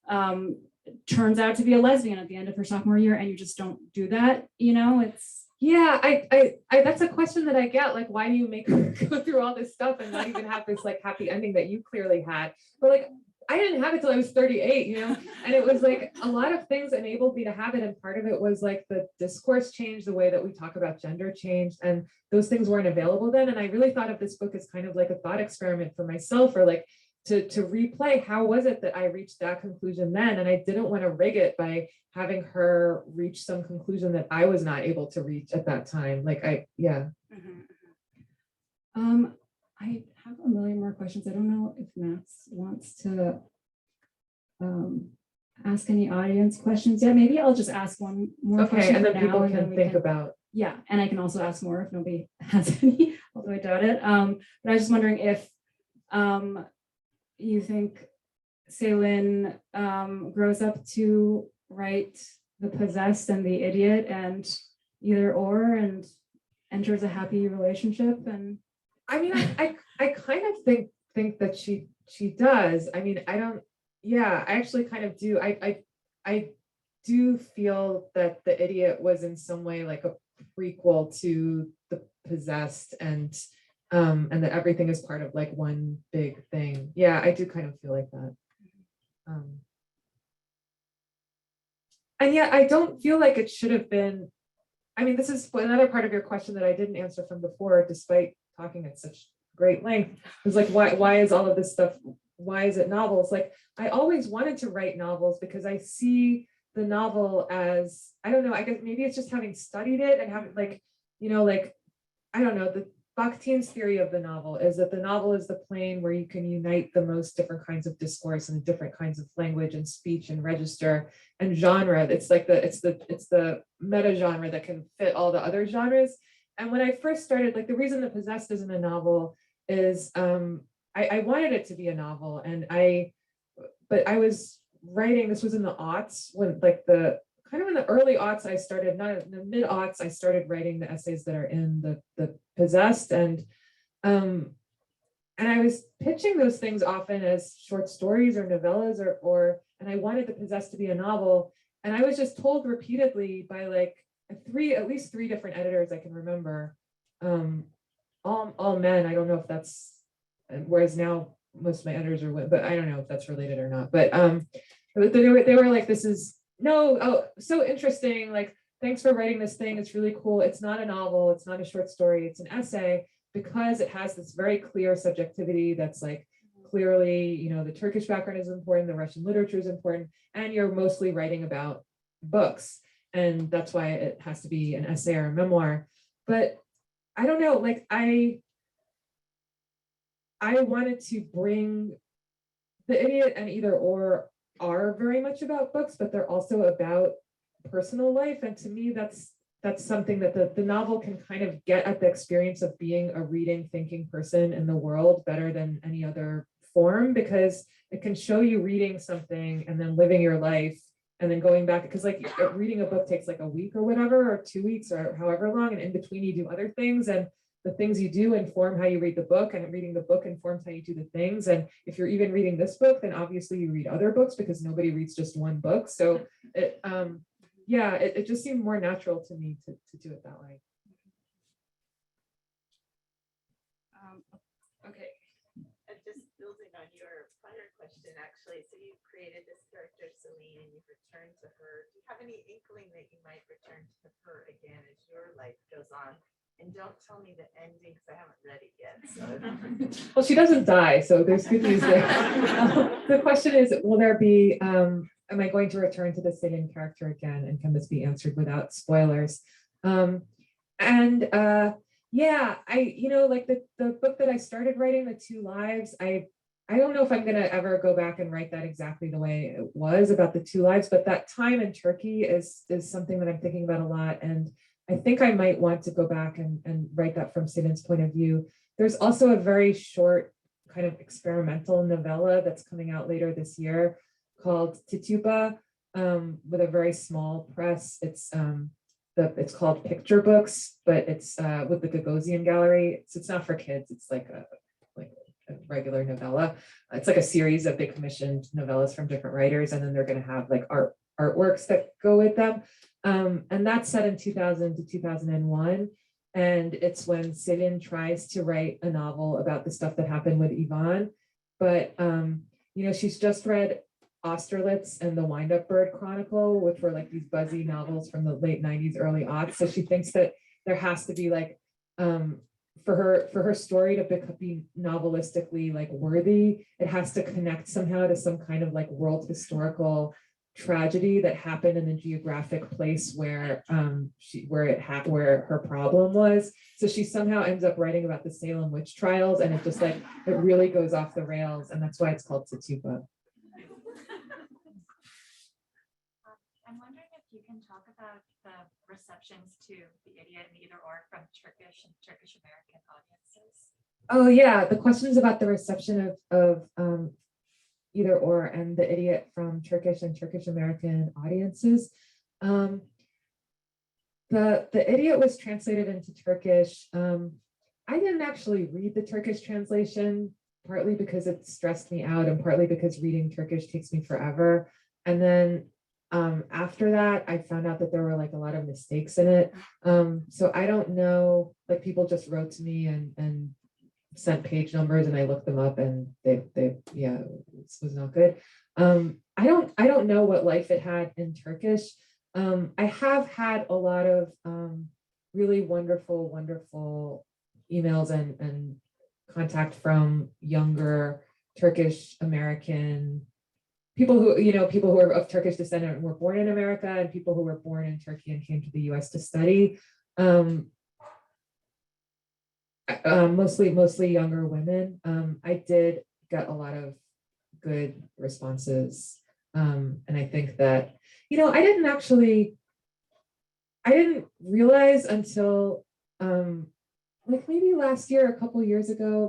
turns out to be a lesbian at the end of her sophomore year and you just don't do that, you know, it's. Yeah, I that's a question that I get. Like, why do you make her go through all this stuff and not even have this like happy ending that you clearly had? But like, I didn't have it till I was 38, you know, and it was like a lot of things enabled me to have it. And part of it was like the discourse changed, the way that we talk about gender changed, and those things weren't available then. And I really thought of this book as kind of like a thought experiment for myself, or like to replay how was it that I reached that conclusion then. And I didn't want to rig it by having her reach some conclusion that I was not able to reach at that time. Like yeah. I have a million more questions. I don't know if Max wants to ask any audience questions. Yeah, maybe I'll just ask one more Okay, question and for then now, people and then can we think can, about. yeah, and I can also ask more if nobody has any, although I doubt it. But I was just wondering if you think Selin grows up to write The Possessed and The Idiot and either or, and enters a happy relationship. And I mean, I kind of think that she does. I mean, I don't, yeah, I actually kind of do. I do feel that The Idiot was in some way like a prequel to The Possessed, and that everything is part of like one big thing. Yeah, I do kind of feel like that. And yet I don't feel like it should have been. I mean, this is another part of your question that I didn't answer from before, despite talking at such great length. It was like, why is all of this stuff, why is it novels? Like, I always wanted to write novels because I see the novel as, I don't know, I guess maybe it's just having studied it and having like, you know, like, I don't know, the Bakhtin's theory of the novel is that the novel is the plane where you can unite the most different kinds of discourse and different kinds of language and speech and register and genre. It's like it's the meta genre that can fit all the other genres. And when I first started, like the reason The Possessed isn't a novel is I wanted it to be a novel, but I was writing, this was in the aughts, when like the kind of in the early aughts, I started, not in the mid aughts, I started writing the essays that are in the Possessed, and I was pitching those things often as short stories or novellas, and I wanted The Possessed to be a novel, and I was just told repeatedly by like at least three different editors I can remember, all men. I don't know if that's, whereas now most of my editors are women, but I don't know if that's related or not. But they were like, this is so interesting. Like, thanks for writing this thing. It's really cool. It's not a novel. It's not a short story. It's an essay, because it has this very clear subjectivity that's like clearly, you know, the Turkish background is important, the Russian literature is important, and you're mostly writing about books. And that's why it has to be an essay or a memoir. But I don't know, like I wanted to bring The Idiot and Either Or are very much about books, but they're also about personal life. And to me, that's something that the novel can kind of get at the experience of being a reading, thinking person in the world better than any other form, because it can show you reading something and then living your life and then going back, because like reading a book takes like a week or whatever, or 2 weeks or however long, and in between you do other things, and the things you do inform how you read the book, and reading the book informs how you do the things. And if you're even reading this book, then obviously you read other books, because nobody reads just one book. So it yeah, it just seemed more natural to me to do it that way. Okay. And just building on your prior question, actually, so you created this character, Celine, and you've returned to her. Do you have any inkling that you might return to her again as your life goes on? And don't tell me the ending, because I haven't read it yet. So. Well, she doesn't die, so there's good news there. The question is, will there be, am I going to return to the Celine character again? And can this be answered without spoilers? Yeah, like the book that I started writing, The Two Lives, I don't know if I'm gonna ever go back and write that exactly the way it was about the two lives, but that time in Turkey is something that I'm thinking about a lot. And I think I might want to go back and write that from Celine's point of view. There's also a very short kind of experimental novella that's coming out later this year called Tituba, with a very small press. It's called Picture Books, but it's with the Gagosian Gallery. So it's not for kids. It's like a regular novella. It's like a series of big commissioned novellas from different writers, and then they're going to have like artworks that go with them. And that's set in 2000 to 2001. And it's when Celine tries to write a novel about the stuff that happened with Ivan. But, she's just read Austerlitz and the Wind-Up Bird Chronicle, which were like these buzzy novels from the late 90s, early aughts. So she thinks that there has to be like, for her story to be novelistically like worthy, it has to connect somehow to some kind of like world historical tragedy that happened in the geographic place where where her problem was. So she somehow ends up writing about the Salem witch trials, and it just like it really goes off the rails, and that's why it's called Tituba. I'm wondering if you can talk about the receptions to The Idiot and Either Or from Turkish and Turkish American audiences. Oh yeah, the questions about the reception of Either Or and The Idiot from Turkish and Turkish American audiences. The Idiot was translated into Turkish. I didn't actually read the Turkish translation, partly because it stressed me out and partly because reading Turkish takes me forever. And then after that, I found out that there were like a lot of mistakes in it. So I don't know, like people just wrote to me and sent page numbers, and I looked them up, and they this was not good. I don't know what life it had in Turkish. I have had a lot of really wonderful emails and contact from younger Turkish American people who are of Turkish descent and were born in America, and people who were born in Turkey and came to the US to study. Mostly younger women. I did get a lot of good responses. And I think that, I didn't realize until like maybe last year, a couple years ago,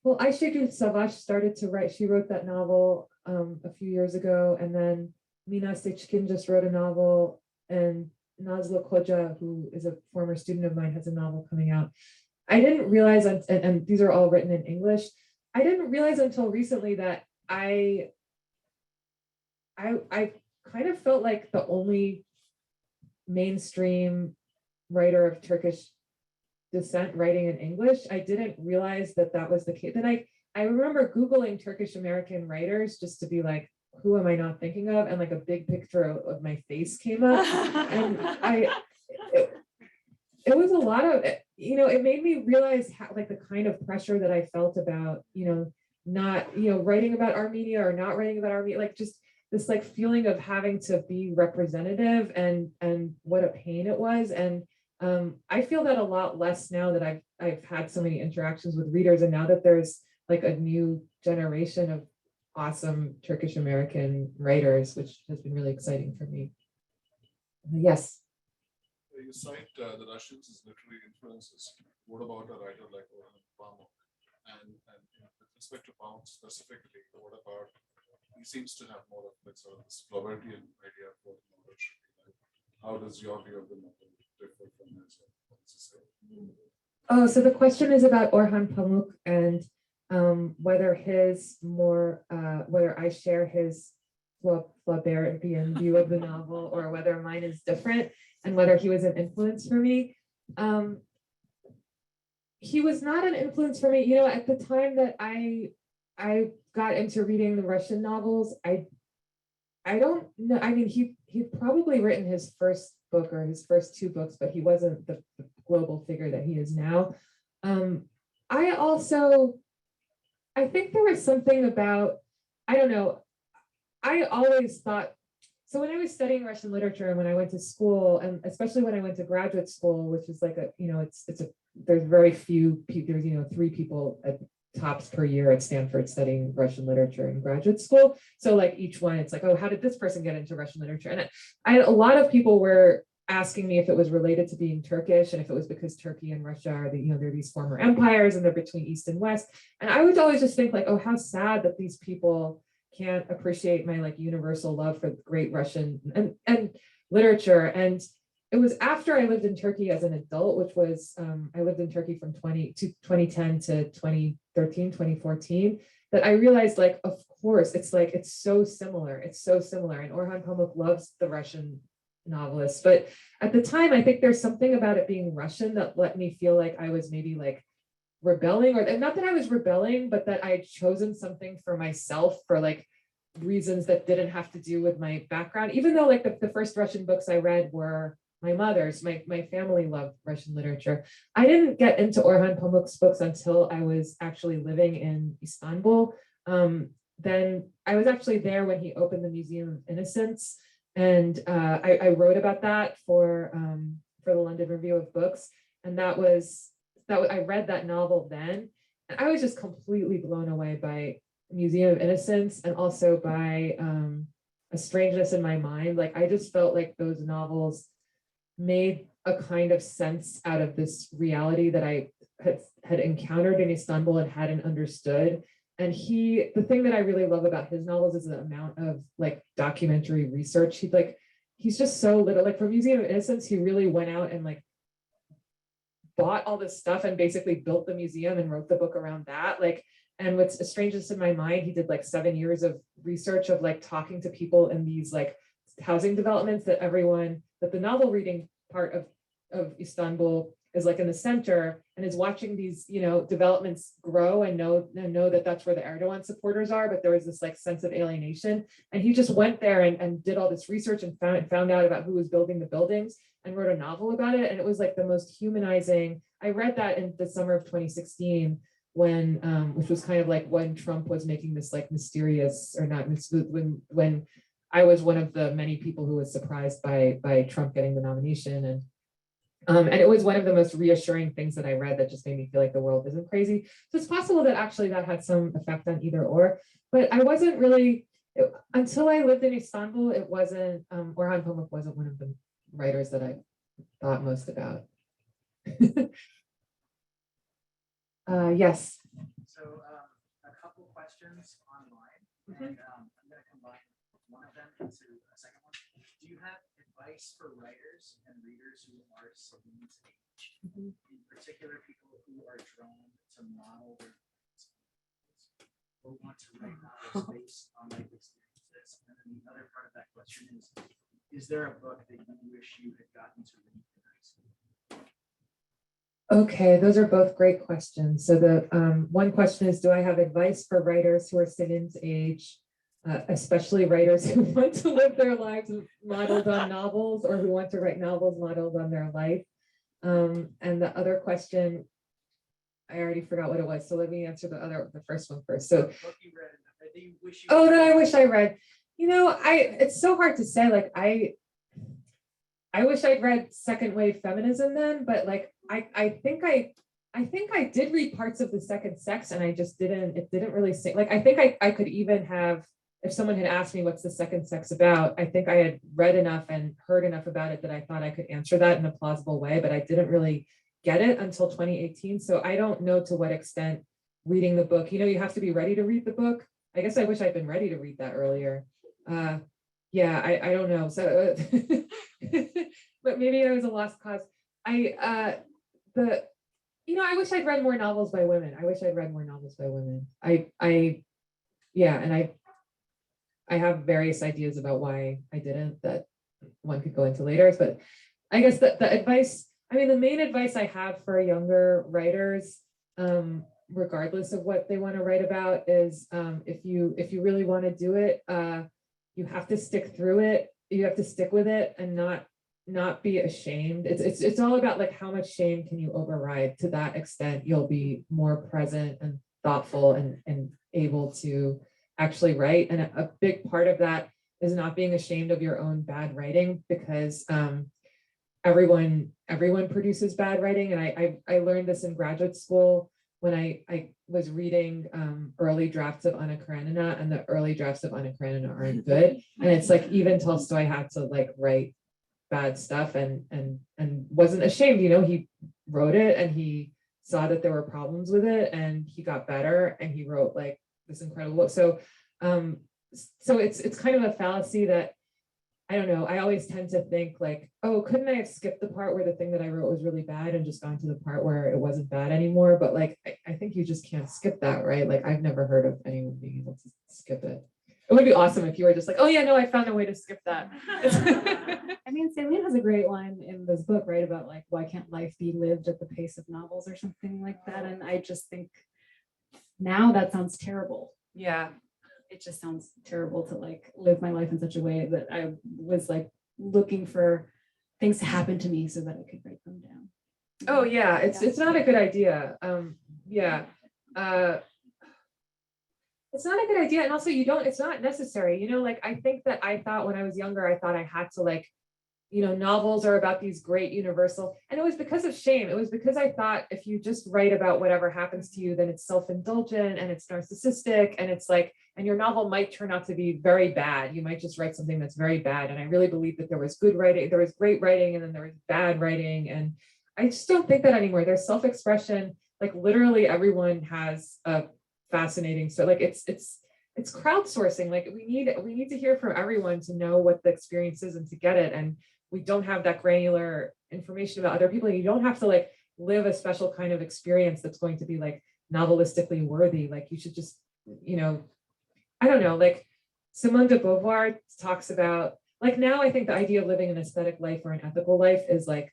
Ayşegül Savaş started to write. She wrote that novel a few years ago, and then Mina Seçkin just wrote a novel, and Nazlı Koca, who is a former student of mine, has a novel coming out. I didn't realize, and these are all written in English, I didn't realize until recently that I kind of felt like the only mainstream writer of Turkish descent writing in English. I didn't realize that was the case. Then I remember Googling Turkish American writers just to be like, who am I not thinking of? And like a big picture of my face came up. And it was a lot of, it made me realize how, like the kind of pressure that I felt about, not, writing about Armenia or not writing about Armenia, like just this like feeling of having to be representative and what a pain it was. And I feel that a lot less now that I've had so many interactions with readers, and now that there's like a new generation of awesome Turkish American writers, which has been really exciting for me. Yes. You cite the Russians as literary influences. What about a writer like Orhan Pamuk? And with respect to Pamuk specifically, what about, he seems to have more of the like sort of this Florentian idea of what the novel should be like. How does your view of the novel differ from his? What does he say? Oh, so the question is about Orhan Pamuk and whether his more, whether I share his Flaubertian view of the novel or whether mine is different and whether he was an influence for me. He was not an influence for me. You know, at the time that I got into reading the Russian novels, I don't know. I mean, he'd probably written his first book or his first two books, but he wasn't the global figure that he is now. I think there was something about, I don't know, I always thought, so when I was studying Russian literature and when I went to school, and especially when I went to graduate school, which is like a, you know, there's very few people, there's, you know, 3 people at tops per year at Stanford studying Russian literature in graduate school. So like each one, it's like, oh, how did this person get into Russian literature? And a lot of people were asking me if it was related to being Turkish and if it was because Turkey and Russia are the, you know, they're these former empires and they're between East and West. And I would always just think like, oh, how sad that these people can't appreciate my like universal love for great Russian and literature. And it was after I lived in Turkey as an adult, which was, I lived in Turkey from 2010 to 2013, 2014, that I realized like, of course, it's like, it's so similar. It's so similar. And Orhan Pamuk loves the Russian novelists. But at the time, I think there's something about it being Russian that let me feel like I was maybe like rebelling, or not that I was rebelling, but that I had chosen something for myself for like reasons that didn't have to do with my background, even though like the first Russian books I read were my mother's. My family loved Russian literature. I didn't get into Orhan Pamuk's books until I was actually living in Istanbul. Then I was actually there when he opened the Museum of Innocence, and I wrote about that for the London Review of Books, and I read that novel then, and I was just completely blown away by Museum of Innocence and also by A Strangeness in My Mind. Like I just felt like those novels made a kind of sense out of this reality that I had encountered in Istanbul and hadn't understood. And the thing that I really love about his novels is the amount of like documentary research. He's just so little, like for Museum of Innocence, he really went out and like bought all this stuff and basically built the museum and wrote the book around that. Like, and what's A Strangeness in My Mind, he did like 7 years of research of like talking to people in these like housing developments that the novel reading part of Istanbul is like in the center, and is watching these, you know, developments grow and know that that's where the Erdogan supporters are, but there was this like sense of alienation. And he just went there and did all this research and found out about who was building the buildings and wrote a novel about it. And it was like the most humanizing. I read that in the summer of 2016 when, which was kind of like when Trump was making this like mysterious, or not, when I was one of the many people who was surprised by Trump getting the nomination. And it was one of the most reassuring things that I read that just made me feel like the world isn't crazy. So it's possible that actually that had some effect on either or, but I wasn't really, until I lived in Istanbul, it wasn't, Orhan Pamuk wasn't one of the writers that I thought most about. Yes. So a couple questions online, and I'm going to combine one of them into a second one. Do you have advice for writers and readers who are Celine's age, in particular people who are drawn to model their lives or want to write novels based on life experiences? And then the other part of that question is there a book that you wish you had gotten to read in high school? Okay, those are both great questions. So the one question is, do I have advice for writers who are Celine's age, especially writers who want to live their lives modeled on novels, or who want to write novels modeled on their life? And the other question, I already forgot what it was. So let me answer the first one first. So, that I wish I read. You know, it's so hard to say. Like I wish I'd read second wave feminism then, but like I think I did read parts of The Second Sex, and it didn't really sing. Like I think I could even have, if someone had asked me what's The Second Sex about, I think I had read enough and heard enough about it that I thought I could answer that in a plausible way, but I didn't really get it until 2018. So I don't know to what extent reading the book, you know, you have to be ready to read the book. I guess I wish I'd been ready to read that earlier. Yeah, I don't know. So, but maybe I was a lost cause. I wish I'd read more novels by women. I wish I'd read more novels by women. Yeah, and I have various ideas about why I didn't that one could go into later, but I guess the advice, I mean, the main advice I have for younger writers, regardless of what they want to write about, is if you really want to do it, you have to stick through it. You have to stick with it and not be ashamed. It's all about like how much shame can you override. To that extent, you'll be more present and thoughtful and able to actually write. And a big part of that is not being ashamed of your own bad writing, because everyone produces bad writing. And I learned this in graduate school when I was reading early drafts of Anna Karenina, and the early drafts of Anna Karenina aren't good. And it's like even Tolstoy had to like write bad stuff and wasn't ashamed. He wrote it and he saw that there were problems with it and he got better and he wrote like this incredible book. So it's kind of a fallacy that, I don't know, I always tend to think like, oh, couldn't I have skipped the part where the thing that I wrote was really bad and just gone to the part where it wasn't bad anymore? But like, I think you just can't skip that, right? Like, I've never heard of anyone being able to skip it. It would be awesome if you were just like, oh yeah, no, I found a way to skip that. I mean, Celine has a great line in this book, right? About like, why can't life be lived at the pace of novels or something like that? And I just think now that sounds terrible. Yeah. It just sounds terrible to like live my life in such a way that I was like looking for things to happen to me so that I could write them down. Oh yeah, it's not a good idea. It's not a good idea. And also it's not necessary. Like I think that I thought when I was younger, I thought I had to like, novels are about these great universal, and it was because of shame. It was because I thought if you just write about whatever happens to you, then it's self-indulgent and it's narcissistic, and it's like, and your novel might turn out to be very bad. You might just write something that's very bad. And I really believe that there was good writing, there was great writing, and then there was bad writing. And I just don't think that anymore. There's self-expression. Like literally everyone has a fascinating, so like it's crowdsourcing. Like we need to hear from everyone to know what the experience is and to get it. And we don't have that granular information about other people. You don't have to like live a special kind of experience that's going to be like novelistically worthy. Like you should just, I don't know, like Simone de Beauvoir talks about, like now I think the idea of living an aesthetic life or an ethical life is like,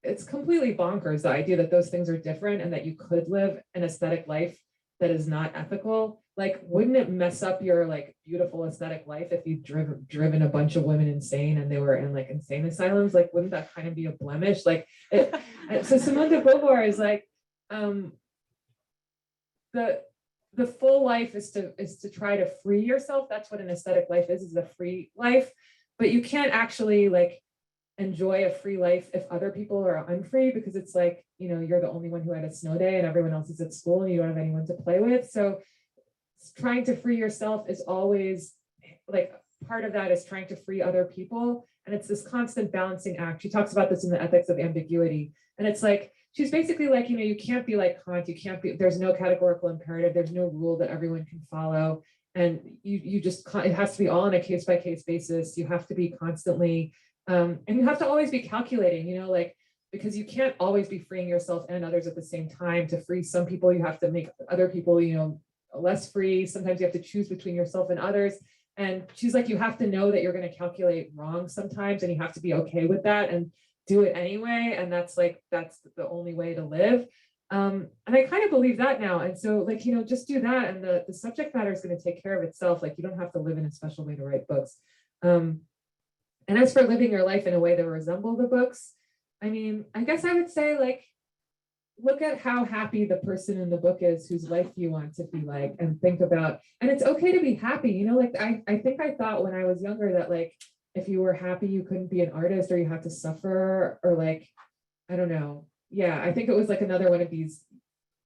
it's completely bonkers. The idea that those things are different and that you could live an aesthetic life that is not ethical. Like, wouldn't it mess up your like beautiful aesthetic life if you driven a bunch of women insane and they were in like insane asylums? Like, wouldn't that kind of be a blemish? Like, so Simone de Beauvoir is like, the full life is to try to free yourself. That's what an aesthetic life is a free life. But you can't actually like enjoy a free life if other people are unfree, because it's like, you're the only one who had a snow day and everyone else is at school and you don't have anyone to play with. So trying to free yourself is always like, part of that is trying to free other people. And it's this constant balancing act. She talks about this in the ethics of ambiguity. And it's like, she's basically like, you can't be like Kant, there's no categorical imperative, there's no rule that everyone can follow. And you just, it has to be all on a case by case basis. You have to be constantly, and you have to always be calculating, like, because you can't always be freeing yourself and others at the same time. To free some people, you have to make other people, less free. Sometimes you have to choose between yourself and others. And she's like, you have to know that you're going to calculate wrong sometimes, and you have to be okay with that and do it anyway. And that's the only way to live. And I kind of believe that now. And so like, just do that. And the subject matter is going to take care of itself. Like, you don't have to live in a special way to write books. And as for living your life in a way that resemble the books, I mean, I guess I would say like, look at how happy the person in the book is whose life you want to be like, and think about, and it's okay to be happy. Like I think I thought when I was younger that like, if you were happy, you couldn't be an artist, or you had to suffer, or like, I don't know. Yeah, I think it was like another one of these,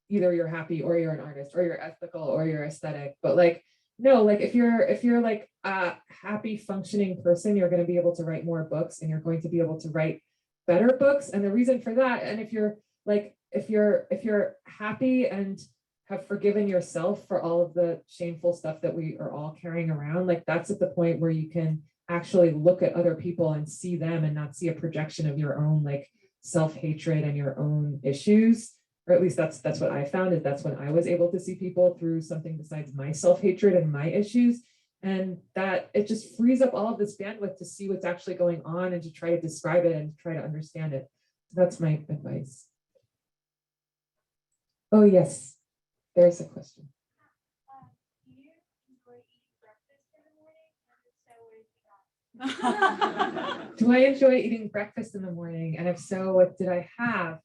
either you're happy or you're an artist or you're ethical or you're aesthetic. But like, no, like if you're like a happy functioning person, you're going to be able to write more books, and you're going to be able to write better books. And the reason for that, and if you're happy and have forgiven yourself for all of the shameful stuff that we are all carrying around, like that's at the point where you can actually look at other people and see them and not see a projection of your own like self-hatred and your own issues. Or at least that's what I found, is that's when I was able to see people through something besides my self-hatred and my issues. And that it just frees up all of this bandwidth to see what's actually going on and to try to describe it and try to understand it. So that's my advice. Oh, yes, there's a question. Do you enjoy eating breakfast in the morning? And if so, what did you have? Do I enjoy eating breakfast in the morning? And if so, what did I have?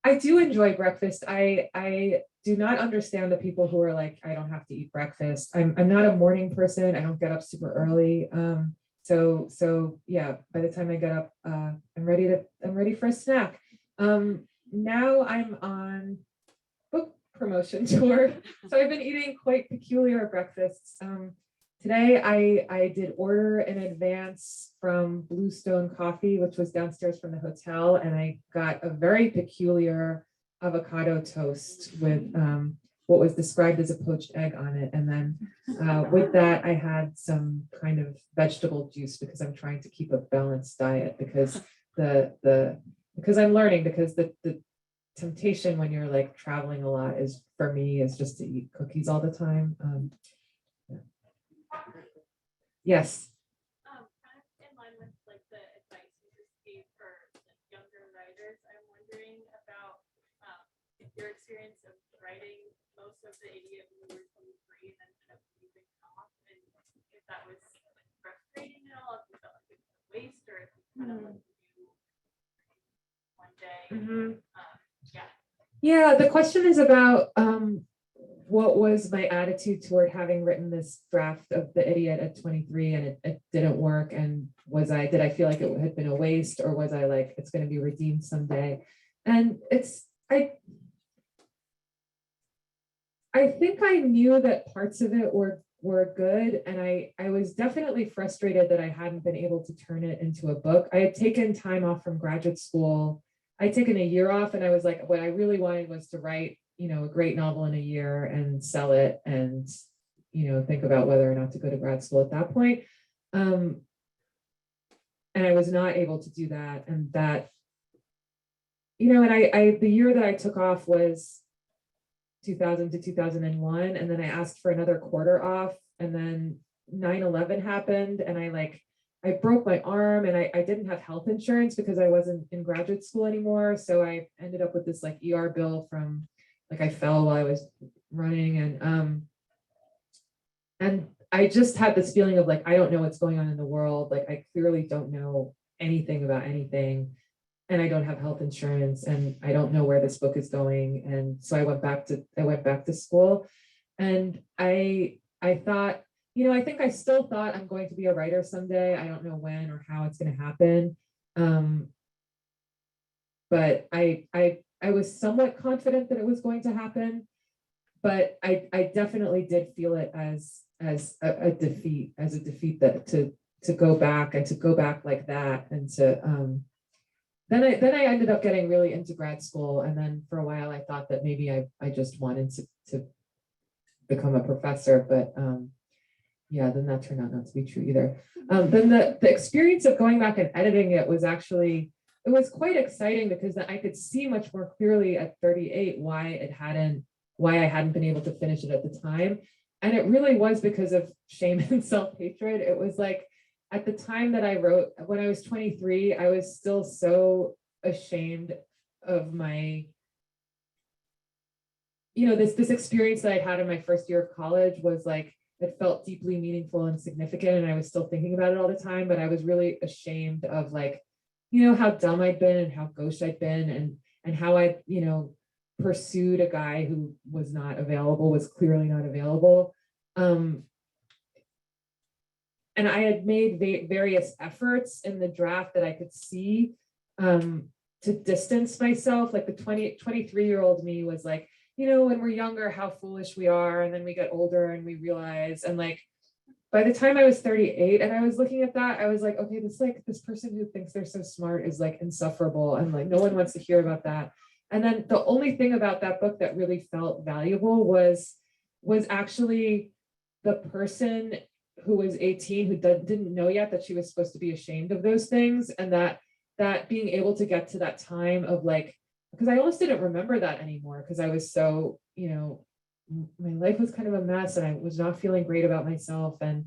I do enjoy breakfast. I do not understand the people who are like, I don't have to eat breakfast. I'm not a morning person. I don't get up super early. So yeah, by the time I get up, I'm ready for a snack. Now I'm on book promotion tour. So I've been eating quite peculiar breakfasts. Today I did order in advance from Bluestone Coffee, which was downstairs from the hotel, and I got a very peculiar avocado toast with what was described as a poached egg on it. And then with that, I had some kind of vegetable juice because I'm trying to keep a balanced diet because because I'm learning, because the temptation when you're like traveling a lot is, for me, is just to eat cookies all the time. Yes. Kind of in line with like the advice you just gave for like, younger writers, I'm wondering about your experience of writing most of the idiot when you were 23 and then kind of moving off, and if that was like, frustrating at all, if you felt like it was a waste, or if you kind of like knew one day. Yeah, the question is about what was my attitude toward having written this draft of The Idiot at 23 and it didn't work, and did I feel like it had been a waste, or was I like, it's going to be redeemed someday? And I think I knew that parts of it were good, and I was definitely frustrated that I hadn't been able to turn it into a book. I had taken time off from graduate school. I'd taken a year off, and I was like, what I really wanted was to write, a great novel in a year and sell it, and think about whether or not to go to grad school at that point. And I was not able to do that, and that, and I the year that I took off was 2000 to 2001, and then I asked for another quarter off, and then 9/11 happened, and I broke my arm, and I didn't have health insurance because I wasn't in graduate school anymore. So I ended up with this like ER bill from I fell while I was running, and I just had this feeling of like, I don't know what's going on in the world. Like I clearly don't know anything about anything, and I don't have health insurance, and I don't know where this book is going. And so I went back to school, and I thought, I think I still thought I'm going to be a writer someday. I don't know when or how it's going to happen. But I was somewhat confident that it was going to happen, but I definitely did feel it as a defeat, that to go back like that, and to then I ended up getting really into grad school, and then for a while I thought that maybe I just wanted to become a professor, but yeah, then that turned out not to be true either. Then the experience of going back and editing it was actually, it was quite exciting, because I could see much more clearly at 38 why I hadn't been able to finish it at the time. And it really was because of shame and self-hatred. It was like, at the time that I wrote, when I was 23, I was still so ashamed of my, this experience that I had in my first year of college was like, it felt deeply meaningful and significant, and I was still thinking about it all the time, but I was really ashamed of like, how dumb I'd been and how gauche I'd been, and how I, pursued a guy who was not available, was clearly not available. And I had made various efforts in the draft that I could see to distance myself. Like the 23-year-old me was like, when we're younger, how foolish we are. And then we get older and we realize, and like, by the time I was 38 and I was looking at that, I was like, okay, this person who thinks they're so smart is like insufferable. And like, no one wants to hear about that. And then the only thing about that book that really felt valuable was actually the person who was 18 who didn't know yet that she was supposed to be ashamed of those things, and that being able to get to that time of like, because I almost didn't remember that anymore because I was so, my life was kind of a mess and I was not feeling great about myself. And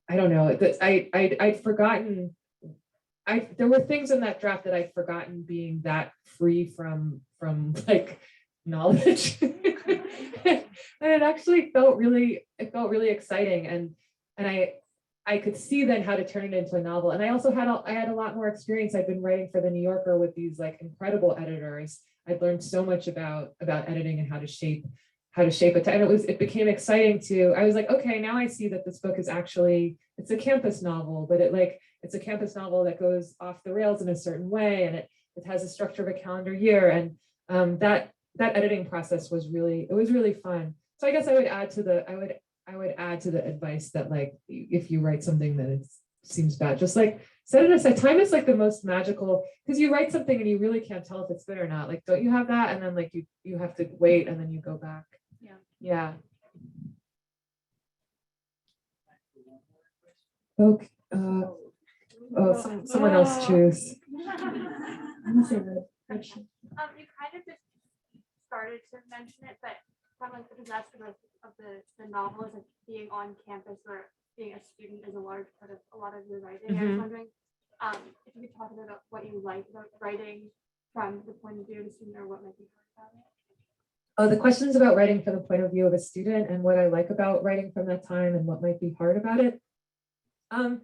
I don't know, I'd forgotten, there were things in that draft that I'd forgotten being that free from like knowledge. And it actually felt really exciting. And I could see then how to turn it into a novel. And I also had a lot more experience. I've been writing for the New Yorker with these like incredible editors. I'd learned so much about editing and how to shape it. And it became exciting I was like, okay, now I see that this book is actually, it's a campus novel, but it's a campus novel that goes off the rails in a certain way. And it has a structure of a calendar year. And that editing process was really fun. So I guess I would add to the advice that like, if you write something that seems bad, just like set it aside. Time is like the most magical, because you write something and you really can't tell if it's good or not. Like, don't you have that? And then like you have to wait and then you go back. Yeah. Okay. Someone else choose. You kind of just started to mention it, but from like the disaster of the novel is like being on campus or being a student is a large part of a lot of your writing. I was wondering if you could talk about what you like about writing from the point of view of a student, or what might be hard about it. Oh, the questions about writing from the point of view of a student and what I like about writing from that time and what might be hard about it. I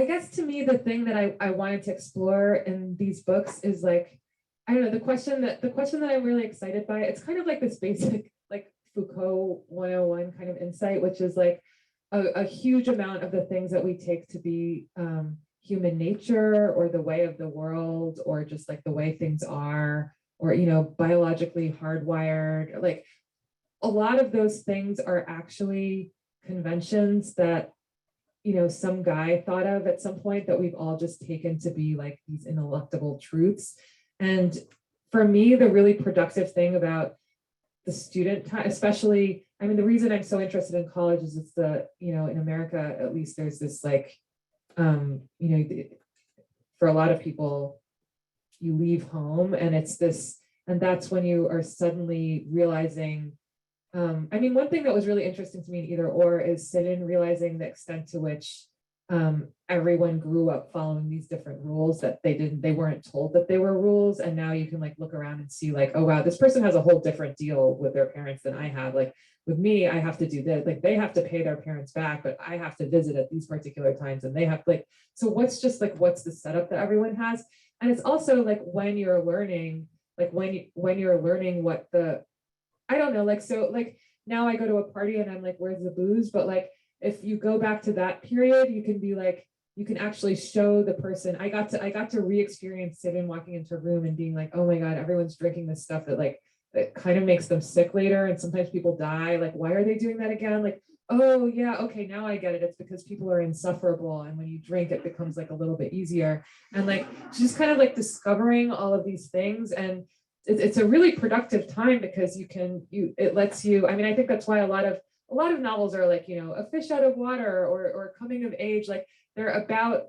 guess to me, the thing that I wanted to explore in these books is like, I don't know, the question that I'm really excited by, it's kind of like this basic like Foucault 101 kind of insight, which is like a huge amount of the things that we take to be human nature or the way of the world or just like the way things are, or, biologically hardwired. Like a lot of those things are actually conventions that, some guy thought of at some point that we've all just taken to be like these ineluctable truths. And for me, the really productive thing about the student time, especially, the reason I'm so interested in college is it's in America, at least there's this like, for a lot of people, you leave home and and that's when you are suddenly realizing, one thing that was really interesting to me in Either Or is sitting realizing the extent to which everyone grew up following these different rules that they weren't told that they were rules. And now you can like look around and see like, oh wow, this person has a whole different deal with their parents than I have. Like with me, I have to do this, like they have to pay their parents back, but I have to visit at these particular times and they have so what's the setup that everyone has? And it's also like when you're learning, what I don't know, now I go to a party and I'm like, where's the booze? But like, if you go back to that period, you can be like, you can actually show the person. I got to re-experience sitting, walking into a room and being like, oh my God, everyone's drinking this stuff that kind of makes them sick later. And sometimes people die. Like, why are they doing that again? Like, oh yeah, okay, now I get it. It's because people are insufferable. And when you drink, it becomes like a little bit easier. And like, just kind of like discovering all of these things. And it's a really productive time because it lets you, I think that's why a lot of novels are like, a fish out of water or coming of age, like they're about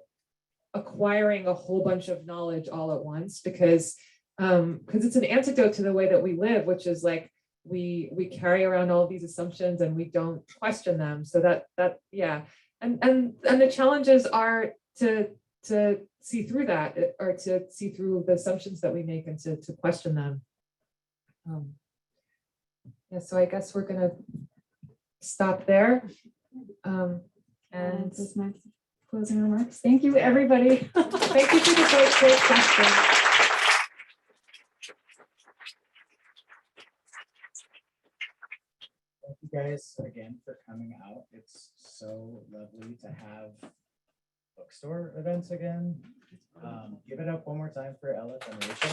acquiring a whole bunch of knowledge all at once because it's an antidote to the way that we live, which is like, we carry around all of these assumptions and we don't question them. So that yeah. And the challenges are to see through that, or to see through the assumptions that we make and to question them. Yeah, so I guess we're gonna stop there. And those my closing remarks. Thank you, everybody. Thank you for the great question. Thank you guys again for coming out. It's so lovely to have bookstore events again. Give it up one more time for Elif and Rachel.